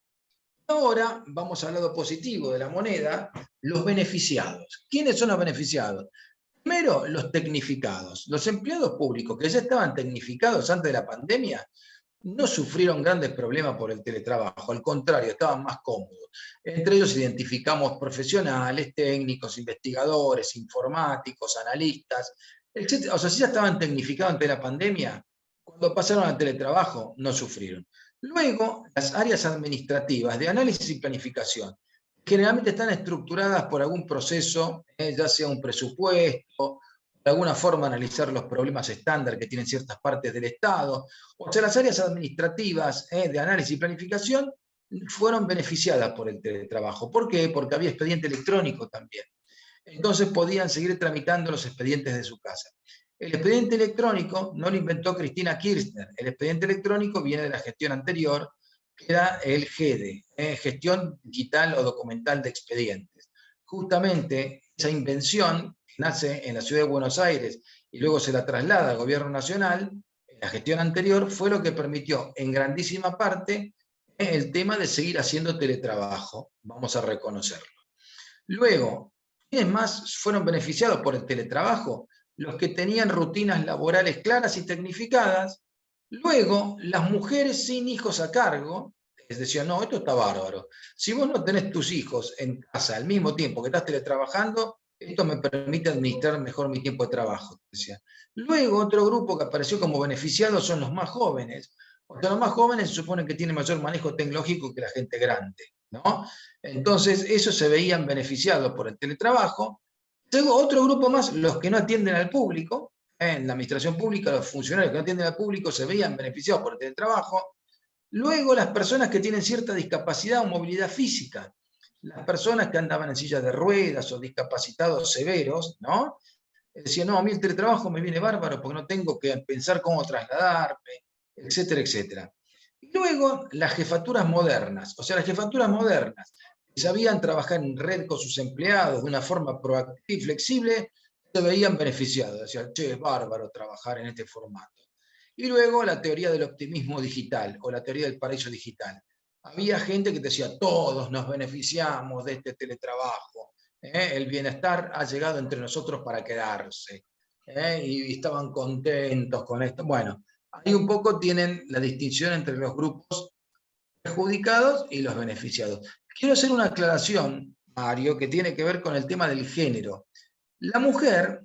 Ahora vamos al lado positivo de la moneda, los beneficiados. ¿Quiénes son los beneficiados? Primero, los tecnificados. Los empleados públicos que ya estaban tecnificados antes de la pandemia no sufrieron grandes problemas por el teletrabajo, al contrario, estaban más cómodos. Entre ellos identificamos profesionales, técnicos, investigadores, informáticos, analistas, etc. O sea, si ya estaban tecnificados antes de la pandemia, cuando pasaron al teletrabajo no sufrieron. Luego, las áreas administrativas de análisis y planificación generalmente están estructuradas por algún proceso, ya sea un presupuesto, de alguna forma analizar los problemas estándar que tienen ciertas partes del Estado. O sea, las áreas administrativas de análisis y planificación fueron beneficiadas por el teletrabajo. ¿Por qué? Porque había expediente electrónico también. Entonces podían seguir tramitando los expedientes de su casa. El expediente electrónico no lo inventó Cristina Kirchner. El expediente electrónico viene de la gestión anterior, que era el GEDE, Gestión Digital o Documental de Expedientes. Justamente esa invención, que nace en la ciudad de Buenos Aires y luego se la traslada al gobierno nacional, en la gestión anterior, fue lo que permitió en grandísima parte el tema de seguir haciendo teletrabajo, vamos a reconocerlo. Luego, ¿quiénes más fueron beneficiados por el teletrabajo? Los que tenían rutinas laborales claras y tecnificadas. Luego, las mujeres sin hijos a cargo, les decían, no, esto está bárbaro. Si vos no tenés tus hijos en casa al mismo tiempo que estás teletrabajando, esto me permite administrar mejor mi tiempo de trabajo, decían. Luego, otro grupo que apareció como beneficiado son los más jóvenes. Porque los más jóvenes se supone que tienen mayor manejo tecnológico que la gente grande, ¿no? Entonces, esos se veían beneficiados por el teletrabajo. Luego, otro grupo más, los que no atienden al público. En la administración pública, los funcionarios que no atienden al público se veían beneficiados por el teletrabajo. Luego, las personas que tienen cierta discapacidad o movilidad física. Las personas que andaban en silla de ruedas o discapacitados severos, ¿no? Decían, no, a mí el teletrabajo me viene bárbaro porque no tengo que pensar cómo trasladarme, etcétera, etcétera. Y luego, las jefaturas modernas. O sea, las jefaturas modernas que sabían trabajar en red con sus empleados de una forma proactiva y flexible, se veían beneficiados. Decían, che, es bárbaro trabajar en este formato. Y luego la teoría del optimismo digital o la teoría del paraíso digital. Había gente que decía, todos nos beneficiamos de este teletrabajo. El bienestar ha llegado entre nosotros para quedarse. Y estaban contentos con esto. Bueno, ahí un poco tienen la distinción entre los grupos perjudicados y los beneficiados. Quiero hacer una aclaración, Mario, que tiene que ver con el tema del género. La mujer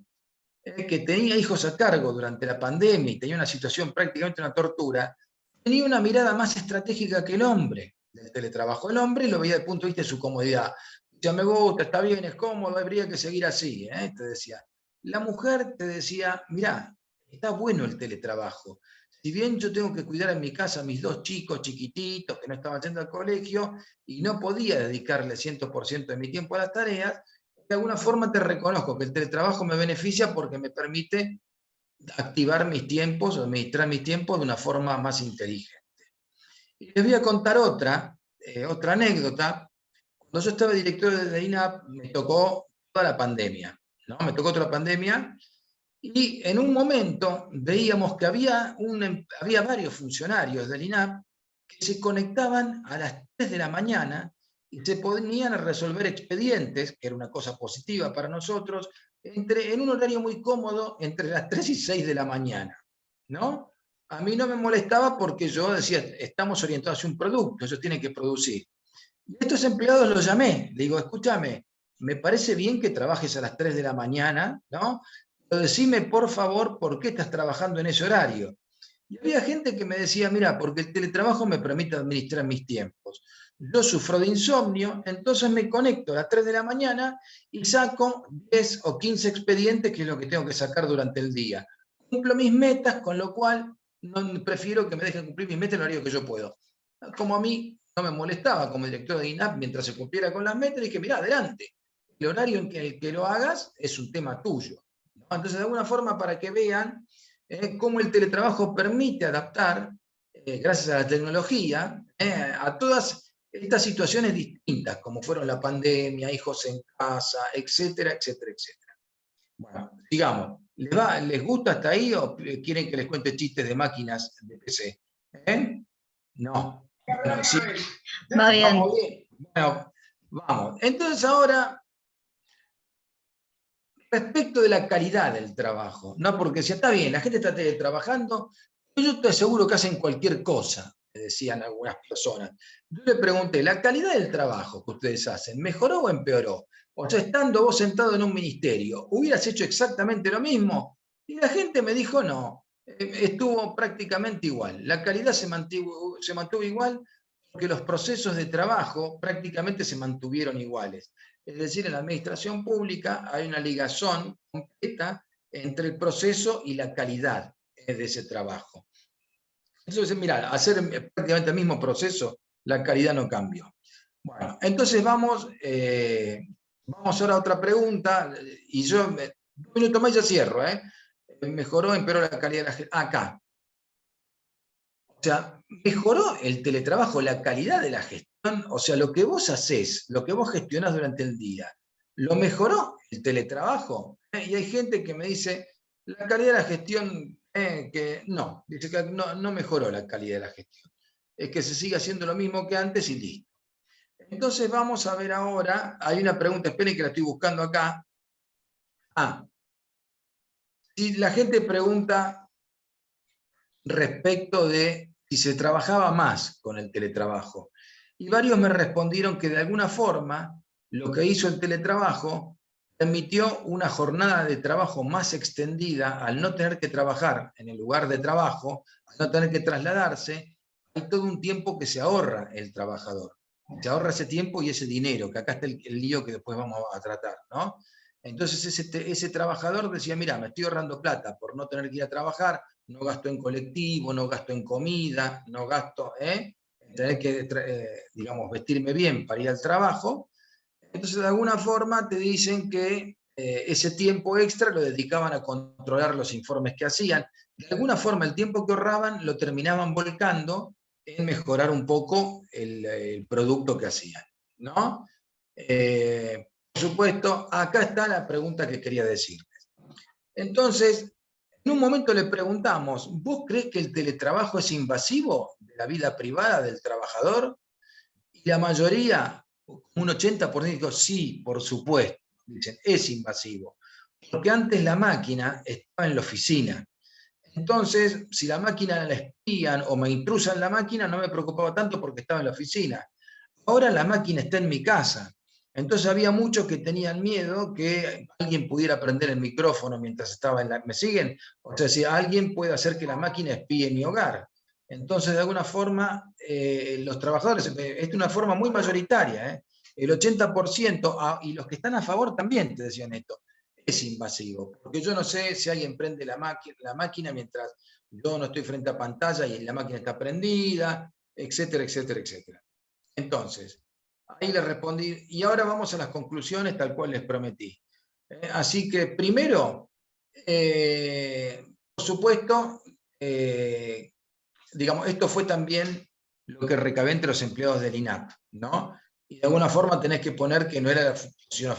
que tenía hijos a cargo durante la pandemia y tenía una situación prácticamente una tortura, tenía una mirada más estratégica que el hombre, del teletrabajo. El hombre lo veía desde el punto de vista de su comodidad. Ya me gusta, está bien, es cómodo, habría que seguir así, te decía. La mujer te decía, mirá, está bueno el teletrabajo. Si bien yo tengo que cuidar en mi casa a mis 2 chicos chiquititos que no estaban yendo al colegio y no podía dedicarle 100% de mi tiempo a las tareas, de alguna forma te reconozco que el teletrabajo me beneficia porque me permite activar mis tiempos o administrar mis tiempos de una forma más inteligente. Y les voy a contar otra anécdota. Cuando yo estaba director de INAP, me tocó toda la pandemia, ¿no? Me tocó toda la pandemia, y en un momento veíamos que había varios funcionarios del INAP que se conectaban a las 3 de la mañana y se ponían a resolver expedientes, que era una cosa positiva para nosotros, en un horario muy cómodo entre las 3 y 6 de la mañana, ¿no? A mí no me molestaba porque yo decía, estamos orientados hacia un producto, ellos tienen que producir. Y a estos empleados los llamé, le digo, escúchame, me parece bien que trabajes a las 3 de la mañana, ¿no? Pero decime, por favor, ¿por qué estás trabajando en ese horario? Y había gente que me decía, mira, porque el teletrabajo me permite administrar mis tiempos. Yo sufro de insomnio, entonces me conecto a las 3 de la mañana y saco 10 o 15 expedientes, que es lo que tengo que sacar durante el día. Cumplo mis metas, con lo cual prefiero que me dejen cumplir mis metas en el horario que yo puedo. Como a mí no me molestaba como director de INAP mientras se cumpliera con las metas, dije, mira, adelante. El horario en el que lo hagas es un tema tuyo. Entonces, de alguna forma, para que vean cómo el teletrabajo permite adaptar, gracias a la tecnología, a todas estas situaciones distintas, como fueron la pandemia, hijos en casa, etcétera, etcétera, etcétera. Bueno, sigamos. ¿Les gusta hasta ahí o quieren que les cuente chistes de máquinas de PC? No. Bueno, sí. Va bien. ¿Vamos bien? Bueno, vamos. Entonces ahora, respecto de la calidad del trabajo, ¿no? Porque si está bien, la gente está trabajando, yo te aseguro que hacen cualquier cosa, me decían algunas personas. Yo le pregunté, ¿la calidad del trabajo que ustedes hacen mejoró o empeoró? O sea, estando vos sentado en un ministerio, ¿hubieras hecho exactamente lo mismo? Y la gente me dijo, no, estuvo prácticamente igual. La calidad se mantuvo igual porque los procesos de trabajo prácticamente se mantuvieron iguales. Es decir, en la administración pública hay una ligazón completa entre el proceso y la calidad de ese trabajo. Entonces, mira, hacer prácticamente el mismo proceso, la calidad no cambió. Bueno, entonces vamos ahora a otra pregunta, y yo, 1 minuto más y ya cierro, mejoró, empeoró la calidad de la gestión. Acá. O sea, mejoró el teletrabajo, la calidad de la gestión, o sea, lo que vos hacés, lo que vos gestionás durante el día, ¿lo mejoró el teletrabajo? Y hay gente que me dice, la calidad de la gestión, que no, dice que no mejoró la calidad de la gestión. Es que se sigue haciendo lo mismo que antes y listo. Entonces vamos a ver ahora, hay una pregunta, esperen que la estoy buscando acá. Si la gente pregunta respecto de si se trabajaba más con el teletrabajo. Y varios me respondieron que de alguna forma lo que hizo el teletrabajo permitió una jornada de trabajo más extendida al no tener que trabajar en el lugar de trabajo, al no tener que trasladarse. Hay todo un tiempo que se ahorra el trabajador. Se ahorra ese tiempo y ese dinero, que acá está el lío que después vamos a tratar, ¿no? Entonces ese trabajador decía, mira, me estoy ahorrando plata por no tener que ir a trabajar, no gasto en colectivo, no gasto en comida, no gasto en tener que, digamos, vestirme bien para ir al trabajo. Entonces, de alguna forma te dicen que ese tiempo extra lo dedicaban a controlar los informes que hacían. De alguna forma, el tiempo que ahorraban lo terminaban volcando en mejorar un poco el producto que hacían, ¿no? Por supuesto, acá está la pregunta que quería decirles. Entonces, en un momento le preguntamos, ¿vos crees que el teletrabajo es invasivo de la vida privada del trabajador? Y la mayoría, un 80% dijo, sí, por supuesto, dicen, es invasivo. Porque antes la máquina estaba en la oficina. Entonces, si la máquina la espían o me intrusan la máquina, no me preocupaba tanto porque estaba en la oficina. Ahora la máquina está en mi casa. Entonces había muchos que tenían miedo que alguien pudiera prender el micrófono mientras estaba en la... ¿Me siguen? O sea, si alguien puede hacer que la máquina espíe mi hogar. Entonces, de alguna forma, los trabajadores, es una forma muy mayoritaria, el 80%, y los que están a favor también te decían esto, es invasivo, porque yo no sé si alguien prende la máquina mientras yo no estoy frente a pantalla y la máquina está prendida, etcétera, etcétera, etcétera. Entonces, ahí le respondí, y ahora vamos a las conclusiones tal cual les prometí. Así que primero, por supuesto, digamos, esto fue también lo que recabé entre los empleados del INAP, ¿no? Y de alguna forma tenés que poner que no era la función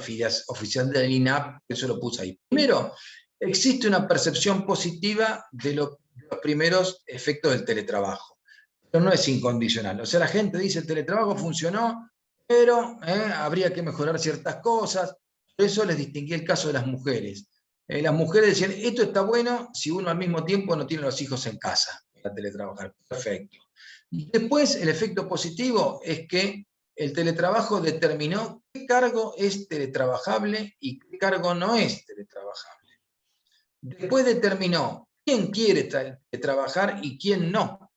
oficial del INAP, eso lo puse ahí. Primero, existe una percepción positiva de los primeros efectos del teletrabajo, pero no es incondicional. O sea, la gente dice, el teletrabajo funcionó, pero habría que mejorar ciertas cosas. Por eso les distinguí el caso de las mujeres. Las mujeres decían, esto está bueno si uno al mismo tiempo no tiene los hijos en casa para teletrabajar. Perfecto. Después, el efecto positivo es que el teletrabajo determinó qué cargo es teletrabajable y qué cargo no es teletrabajable. Después determinó quién quiere teletrabajar y quién no.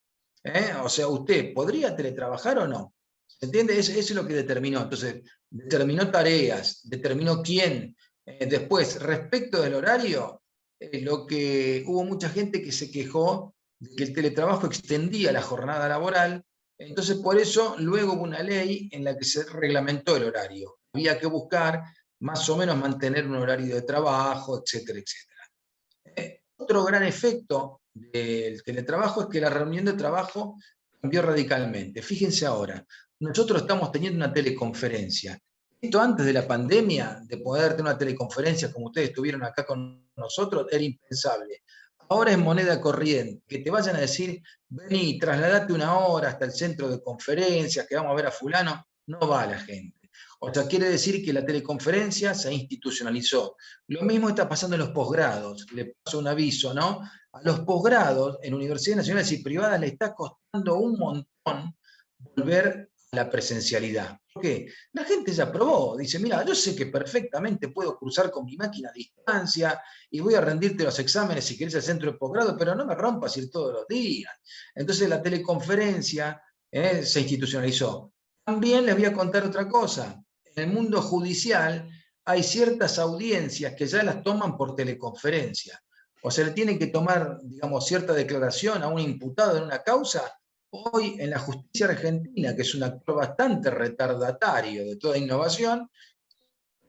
O sea, ¿usted podría teletrabajar o no? ¿Se entiende? Eso es lo que determinó. Entonces, determinó tareas, determinó quién. Después, respecto del horario, lo que hubo mucha gente que se quejó de que el teletrabajo extendía la jornada laboral. Entonces, por eso, luego hubo una ley en la que se reglamentó el horario. Había que buscar más o menos mantener un horario de trabajo, etcétera, etcétera. Otro gran efecto del teletrabajo es que la reunión de trabajo cambió radicalmente. Fíjense ahora, nosotros estamos teniendo una teleconferencia. Esto antes de la pandemia, de poder tener una teleconferencia como ustedes estuvieron acá con nosotros, era impensable. Ahora es moneda corriente, que te vayan a decir, vení, trasladate una hora hasta el centro de conferencias, que vamos a ver a fulano, no va la gente. O sea, quiere decir que la teleconferencia se institucionalizó. Lo mismo está pasando en los posgrados. Le paso un aviso, ¿no? A los posgrados en universidades nacionales y privadas le está costando un montón volver a la presencialidad. ¿Por qué? La gente ya probó. Dice, mira, yo sé que perfectamente puedo cruzar con mi máquina a distancia y voy a rendirte los exámenes si querés al centro de posgrado, pero no me rompas ir todos los días. Entonces la teleconferencia se institucionalizó. También les voy a contar otra cosa. En el mundo judicial hay ciertas audiencias que ya las toman por teleconferencia. O sea, le tienen que tomar, digamos, cierta declaración a un imputado en una causa. Hoy en la justicia argentina, que es un actor bastante retardatario de toda innovación,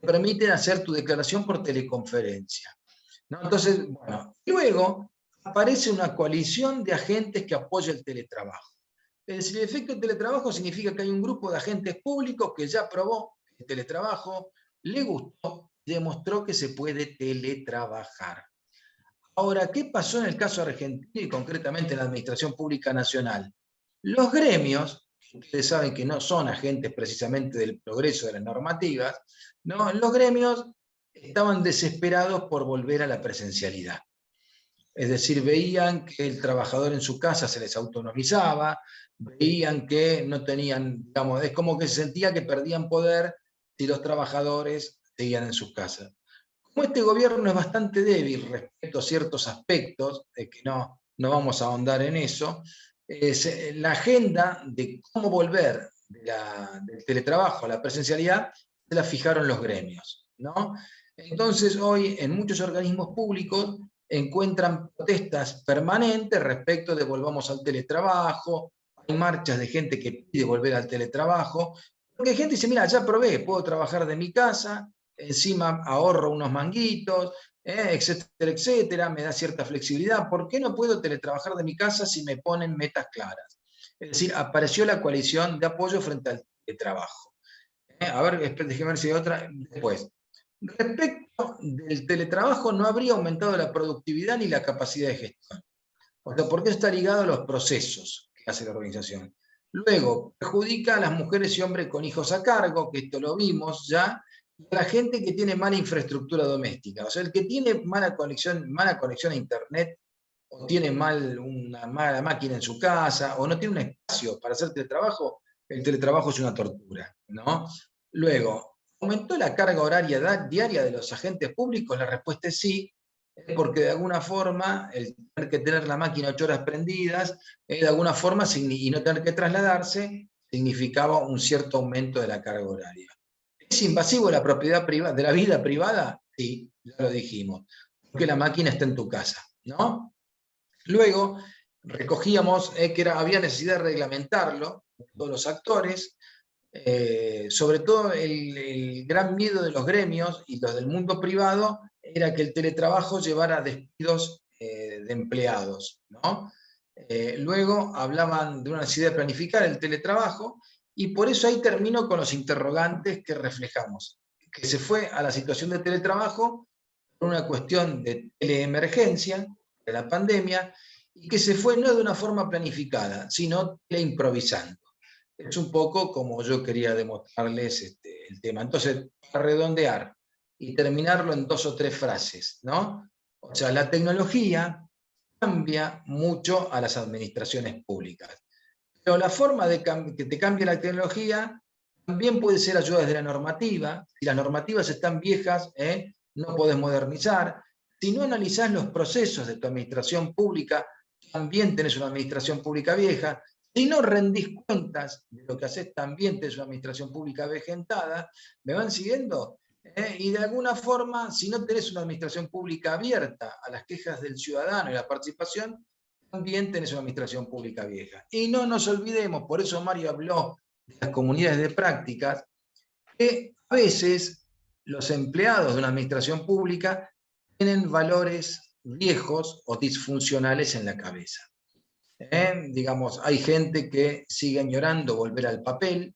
te permiten hacer tu declaración por teleconferencia, ¿no? Entonces, bueno, y luego aparece una coalición de agentes que apoya el teletrabajo. Es decir, el efecto del teletrabajo significa que hay un grupo de agentes públicos que ya probó el teletrabajo, le gustó y demostró que se puede teletrabajar. Ahora, ¿qué pasó en el caso argentino y concretamente en la Administración Pública Nacional? Los gremios, ustedes saben que no son agentes precisamente del progreso de las normativas, ¿no? Los gremios estaban desesperados por volver a la presencialidad. Es decir, veían que el trabajador en su casa se les autonomizaba, veían que no tenían, digamos, es como que se sentía que perdían poder si los trabajadores seguían en sus casas. Como este gobierno es bastante débil respecto a ciertos aspectos, que no vamos a ahondar en eso, la agenda de cómo volver del teletrabajo a la presencialidad se la fijaron los gremios, ¿no? Entonces hoy en muchos organismos públicos encuentran protestas permanentes respecto de volvamos al teletrabajo, hay marchas de gente que pide volver al teletrabajo, porque hay gente que dice, mira, ya probé, puedo trabajar de mi casa, encima ahorro unos manguitos, etcétera, etcétera, me da cierta flexibilidad. ¿Por qué no puedo teletrabajar de mi casa si me ponen metas claras? Es decir, apareció la coalición de apoyo frente al teletrabajo. A ver, déjeme ver si hay otra después. Respecto del teletrabajo, no habría aumentado la productividad ni la capacidad de gestión. O sea, porque está ligado a los procesos que hace la organización. Luego, perjudica a las mujeres y hombres con hijos a cargo, que esto lo vimos ya, y a la gente que tiene mala infraestructura doméstica. O sea, el que tiene mala conexión a internet, o tiene una mala máquina en su casa, o no tiene un espacio para hacer teletrabajo, el teletrabajo es una tortura, ¿no? Luego, ¿aumentó la carga horaria diaria de los agentes públicos? La respuesta es sí, porque de alguna forma el tener que tener la máquina 8 horas prendidas, de alguna forma, y no tener que trasladarse, significaba un cierto aumento de la carga horaria. ¿Es invasivo la propiedad privada, de la vida privada? Sí, ya lo dijimos, porque la máquina está en tu casa, ¿no? Luego recogíamos que había necesidad de reglamentarlo, todos los actores, sobre todo el gran miedo de los gremios y los del mundo privado era que el teletrabajo llevara despidos de empleados, ¿no? Luego hablaban de una necesidad de planificar el teletrabajo, y por eso ahí termino con los interrogantes que reflejamos, que se fue a la situación de teletrabajo por una cuestión de teleemergencia, de la pandemia, y que se fue no de una forma planificada, sino improvisando. Es un poco como yo quería demostrarles el tema. Entonces, para redondear y terminarlo en 2 o 3 frases, ¿no? O sea, la tecnología cambia mucho a las administraciones públicas. Pero la forma de que te cambie la tecnología también puede ser ayuda desde la normativa. Si las normativas están viejas, no podés modernizar. Si no analizás los procesos de tu administración pública, también tenés una administración pública vieja. Si no rendís cuentas de lo que haces, también tenés una administración pública vejentada. ¿Me van siguiendo? Y de alguna forma, si no tenés una administración pública abierta a las quejas del ciudadano y la participación, también tenés una administración pública vieja. Y no nos olvidemos, por eso Mario habló de las comunidades de prácticas, que a veces los empleados de una administración pública tienen valores viejos o disfuncionales en la cabeza. Digamos, hay gente que sigue añorando volver al papel,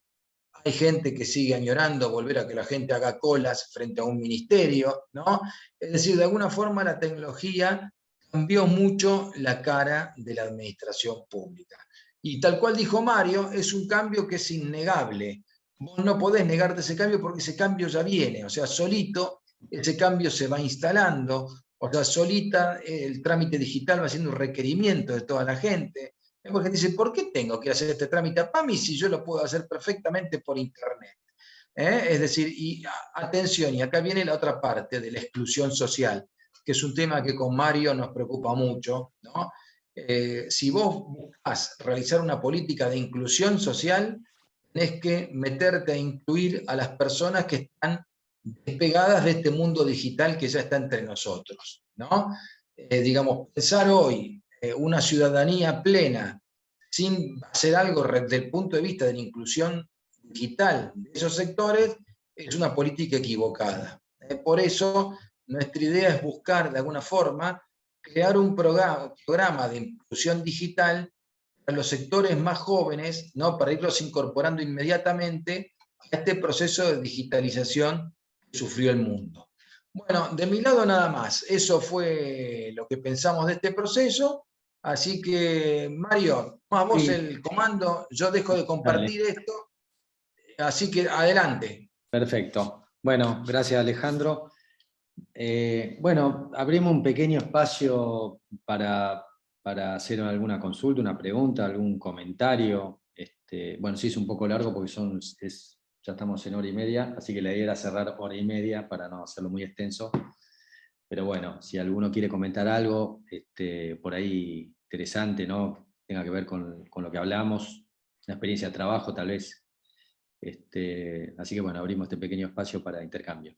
hay gente que sigue añorando volver a que la gente haga colas frente a un ministerio, ¿no? Es decir, de alguna forma la tecnología cambió mucho la cara de la administración pública. Y tal cual dijo Mario, es un cambio que es innegable. Vos no podés negarte ese cambio porque ese cambio ya viene, o sea, solito ese cambio se va instalando, o sea, solita el trámite digital va siendo un requerimiento de toda la gente. Porque dice, ¿por qué tengo que hacer este trámite a PAMI si yo lo puedo hacer perfectamente por internet? Es decir, y atención, y acá viene la otra parte de la exclusión social, que es un tema que con Mario nos preocupa mucho, ¿no? Si vos buscas realizar una política de inclusión social, tenés que meterte a incluir a las personas que están despegadas de este mundo digital que ya está entre nosotros, ¿no? Digamos, pensar hoy una ciudadanía plena sin hacer algo desde el punto de vista de la inclusión digital de esos sectores es una política equivocada. Por eso nuestra idea es buscar de alguna forma crear un programa de inclusión digital para los sectores más jóvenes, ¿no? Para irlos incorporando inmediatamente a este proceso de digitalización que sufrió el mundo. Bueno, de mi lado nada más. Eso fue lo que pensamos de este proceso. Así que, Mario, toma vos el comando. Yo dejo de compartir esto. Así que adelante. Perfecto. Bueno, gracias Alejandro. Bueno, abrimos un pequeño espacio para hacer alguna consulta, una pregunta, algún comentario. Bueno, sí es un poco largo porque ya estamos en 1h30, así que la idea era cerrar 1h30 para no hacerlo muy extenso. Pero bueno, si alguno quiere comentar algo por ahí interesante, ¿no? Tenga que ver con lo que hablamos, una experiencia de trabajo tal vez. Así que bueno, abrimos este pequeño espacio para intercambio.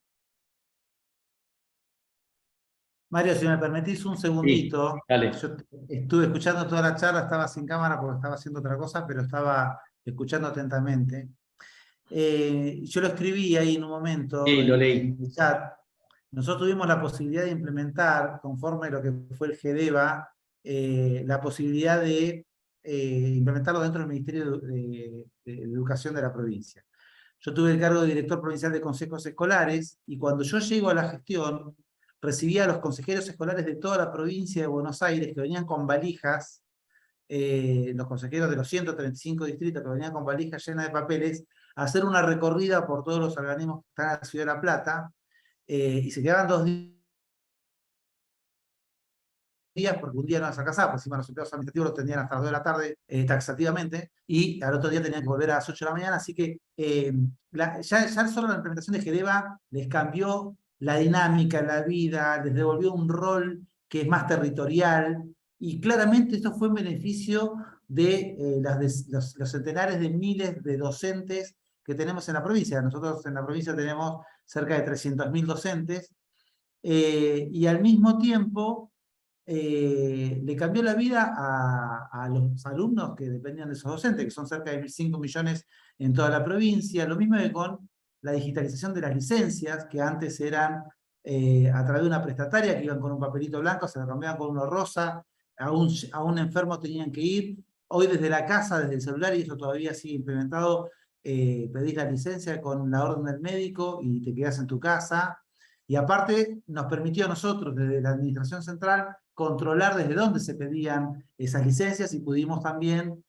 Mario, si me permitís un segundito. Sí, dale. Yo estuve escuchando toda la charla, estaba sin cámara porque estaba haciendo otra cosa, pero estaba escuchando atentamente. Yo lo escribí ahí en un momento, sí, lo leí. en el chat. Nosotros tuvimos la posibilidad de implementar, conforme a lo que fue el GEDEVA, la posibilidad de implementarlo dentro del Ministerio de Educación de la provincia. Yo tuve el cargo de director provincial de consejos escolares, y cuando yo llego a la gestión, recibía a los consejeros escolares de toda la provincia de Buenos Aires que venían con valijas, los consejeros de los 135 distritos que venían con valijas llenas de papeles, a hacer una recorrida por todos los organismos que están en la Ciudad de La Plata, y se quedaban 2 días, porque un día no iban a casa, por encima los empleados administrativos los tenían hasta las 2 de la tarde taxativamente, y al otro día tenían que volver a las 8 de la mañana, así que ya solo la implementación de GEDEVA les cambió la dinámica, la vida, les devolvió un rol que es más territorial, y claramente esto fue en beneficio de los centenares de miles de docentes que tenemos en la provincia. Nosotros en la provincia tenemos cerca de 300.000 docentes, y al mismo tiempo le cambió la vida a los alumnos que dependían de esos docentes, que son cerca de 5 millones en toda la provincia. Lo mismo que con la digitalización de las licencias, que antes eran a través de una prestataria, que iban con un papelito blanco, se lo cambiaban con uno rosa, a un enfermo tenían que ir. Hoy desde la casa, desde el celular, y eso todavía sigue implementado, pedís la licencia con la orden del médico y te quedás en tu casa. Y aparte nos permitió a nosotros, desde la Administración Central, controlar desde dónde se pedían esas licencias, y pudimos también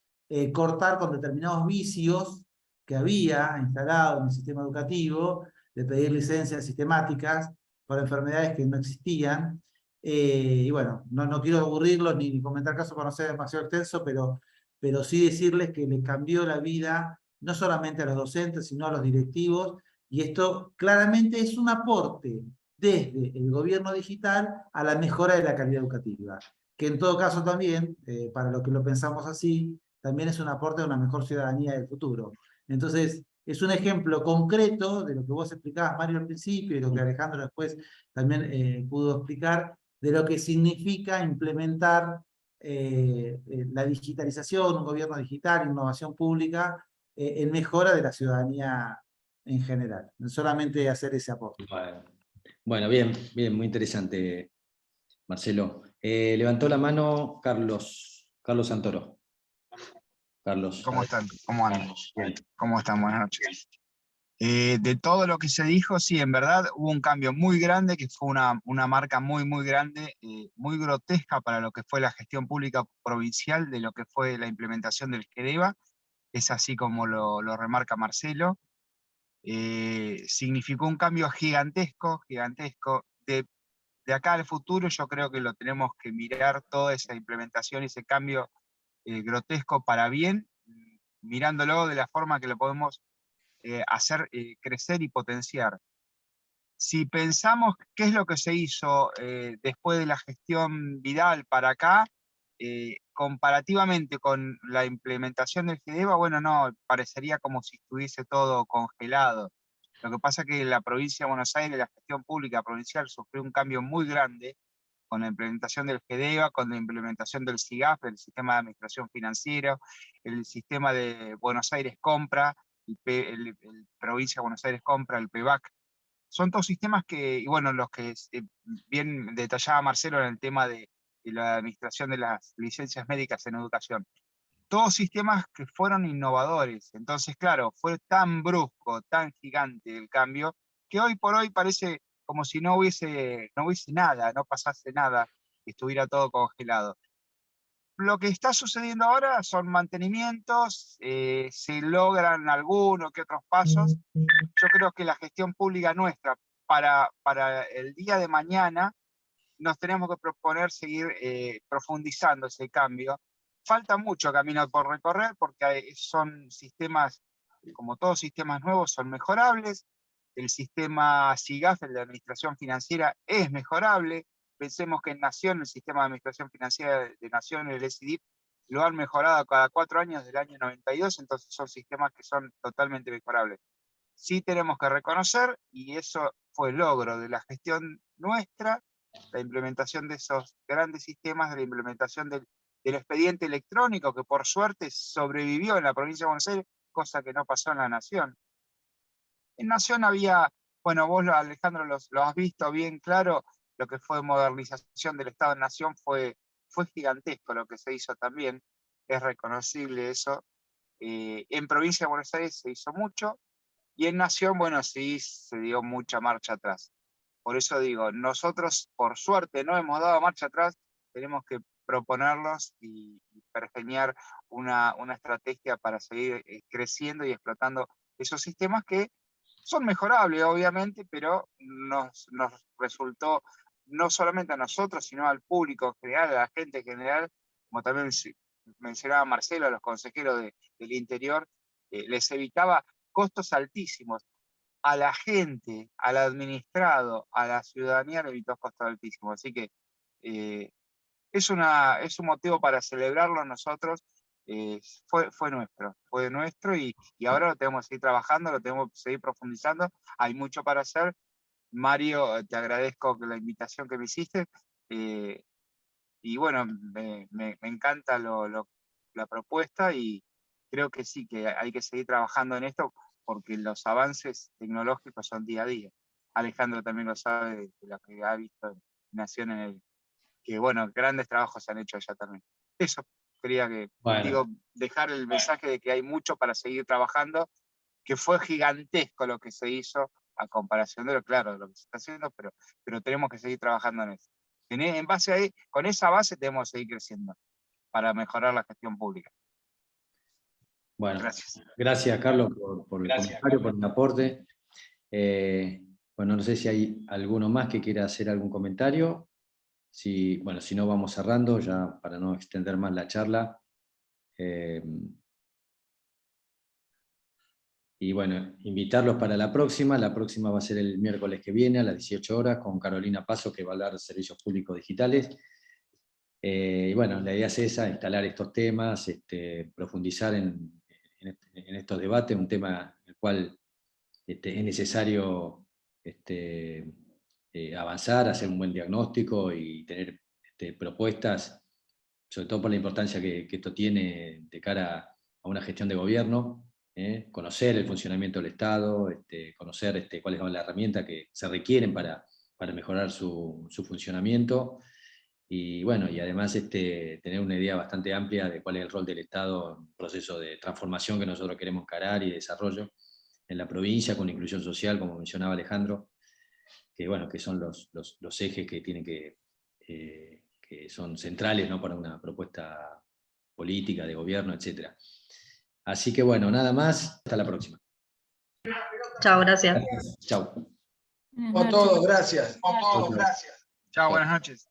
cortar con determinados vicios que había instalado en el sistema educativo, de pedir licencias sistemáticas por enfermedades que no existían. Y bueno, no quiero aburrirlos ni comentar casos para no ser demasiado extenso, pero sí decirles que les cambió la vida no solamente a los docentes, sino a los directivos, y esto claramente es un aporte desde el gobierno digital a la mejora de la calidad educativa, que en todo caso también, para los que lo pensamos así, también es un aporte a una mejor ciudadanía del futuro. Entonces, es un ejemplo concreto de lo que vos explicabas, Mario, al principio, y lo que Alejandro después también pudo explicar, de lo que significa implementar la digitalización, un gobierno digital, innovación pública, en mejora de la ciudadanía en general. Solamente hacer ese aporte. Bueno, bien, muy interesante, Marcelo. Levantó la mano Carlos Santoro. Carlos. ¿Cómo están? ¿Cómo andan? Bien. ¿Cómo están? Buenas noches. De todo lo que se dijo, sí, en verdad hubo un cambio muy grande, que fue una marca muy grande, muy grotesca para lo que fue la gestión pública provincial, de lo que fue la implementación del GEDEVA. Es así como lo remarca Marcelo. Significó un cambio gigantesco. De acá al futuro yo creo que lo tenemos que mirar toda esa implementación y ese cambio grotesco para bien, mirándolo de la forma que lo podemos hacer crecer y potenciar. Si pensamos qué es lo que se hizo después de la gestión Vidal para acá, comparativamente con la implementación del GEDEVA, bueno, no, parecería como si estuviese todo congelado. Lo que pasa es que la provincia de Buenos Aires, la gestión pública provincial, sufrió un cambio muy grande con la implementación del GEDEVA, con la implementación del SIGAF, el Sistema de Administración Financiera, el sistema de Buenos Aires Compra, el Provincia de Buenos Aires Compra, el PEVAC. Son todos sistemas que, y bueno, los que bien detallaba Marcelo en el tema de la administración de las licencias médicas en educación. Todos sistemas que fueron innovadores. Entonces, claro, fue tan brusco, tan gigante el cambio, que hoy por hoy parece como si no hubiese nada, no pasase nada, que estuviera todo congelado. Lo que está sucediendo ahora son mantenimientos, se logran algunos que otros pasos. Yo creo que la gestión pública nuestra para el día de mañana nos tenemos que proponer seguir profundizando ese cambio. Falta mucho camino por recorrer porque son sistemas, como todos sistemas nuevos, son mejorables. El sistema SIGAF, el de Administración Financiera, es mejorable. Pensemos que en Nación, el sistema de Administración Financiera de Nación, el SIDIP, lo han mejorado cada 4 años del año 92, entonces son sistemas que son totalmente mejorables. Sí tenemos que reconocer, y eso fue el logro de la gestión nuestra, la implementación de esos grandes sistemas, de la implementación del expediente electrónico, que por suerte sobrevivió en la provincia de Buenos Aires, cosa que no pasó en la Nación. En Nación había, bueno, vos Alejandro lo has visto bien claro, lo que fue modernización del Estado en Nación fue gigantesco lo que se hizo también, es reconocible eso. En provincia de Buenos Aires se hizo mucho, y en Nación, bueno, sí se dio mucha marcha atrás. Por eso digo, nosotros por suerte no hemos dado marcha atrás, tenemos que proponerlos y pergeñar una estrategia para seguir creciendo y explotando esos sistemas que son mejorables, obviamente, pero nos resultó, no solamente a nosotros, sino al público en general, a la gente en general, como también mencionaba Marcelo, a los consejeros del interior, les evitaba costos altísimos. a la gente, al administrado, a la ciudadanía le evitó costo altísimo. Así que es un motivo para celebrarlo nosotros. Fue nuestro y ahora lo tenemos que seguir trabajando, lo tenemos que seguir profundizando. Hay mucho para hacer. Mario, te agradezco la invitación que me hiciste. Y bueno, me encanta la propuesta y creo que sí, que hay que seguir trabajando en esto porque los avances tecnológicos son día a día. Alejandro también lo sabe de lo que ha visto en Nación, que bueno, grandes trabajos se han hecho allá también. Eso, quería dejar el mensaje de que hay mucho para seguir trabajando, que fue gigantesco lo que se hizo a comparación de lo que se está haciendo, pero tenemos que seguir trabajando en eso. En base a con esa base tenemos que seguir creciendo para mejorar la gestión pública. Bueno, gracias Carlos por el comentario, por el aporte. Bueno, no sé si hay alguno más que quiera hacer algún comentario. Si no, vamos cerrando ya para no extender más la charla. Y bueno, invitarlos para la próxima. La próxima va a ser el miércoles que viene a las 18 horas con Carolina Paso, que va a hablar de servicios públicos digitales. Y bueno, la idea es esa, instalar estos temas, profundizar en estos debates, un tema en el cual es necesario avanzar, hacer un buen diagnóstico y tener propuestas, sobre todo por la importancia que esto tiene de cara a una gestión de gobierno, conocer el funcionamiento del Estado, conocer cuáles son las herramientas que se requieren para mejorar su funcionamiento. Y bueno, y además tener una idea bastante amplia de cuál es el rol del Estado en el proceso de transformación que nosotros queremos encarar y desarrollo en la provincia, con inclusión social, como mencionaba Alejandro, que son los ejes que tienen que son centrales, ¿no?, para una propuesta política, de gobierno, etc. Así que bueno, nada más, hasta la próxima. Chao, gracias. Chao. A todos, gracias. Chao, buenas noches.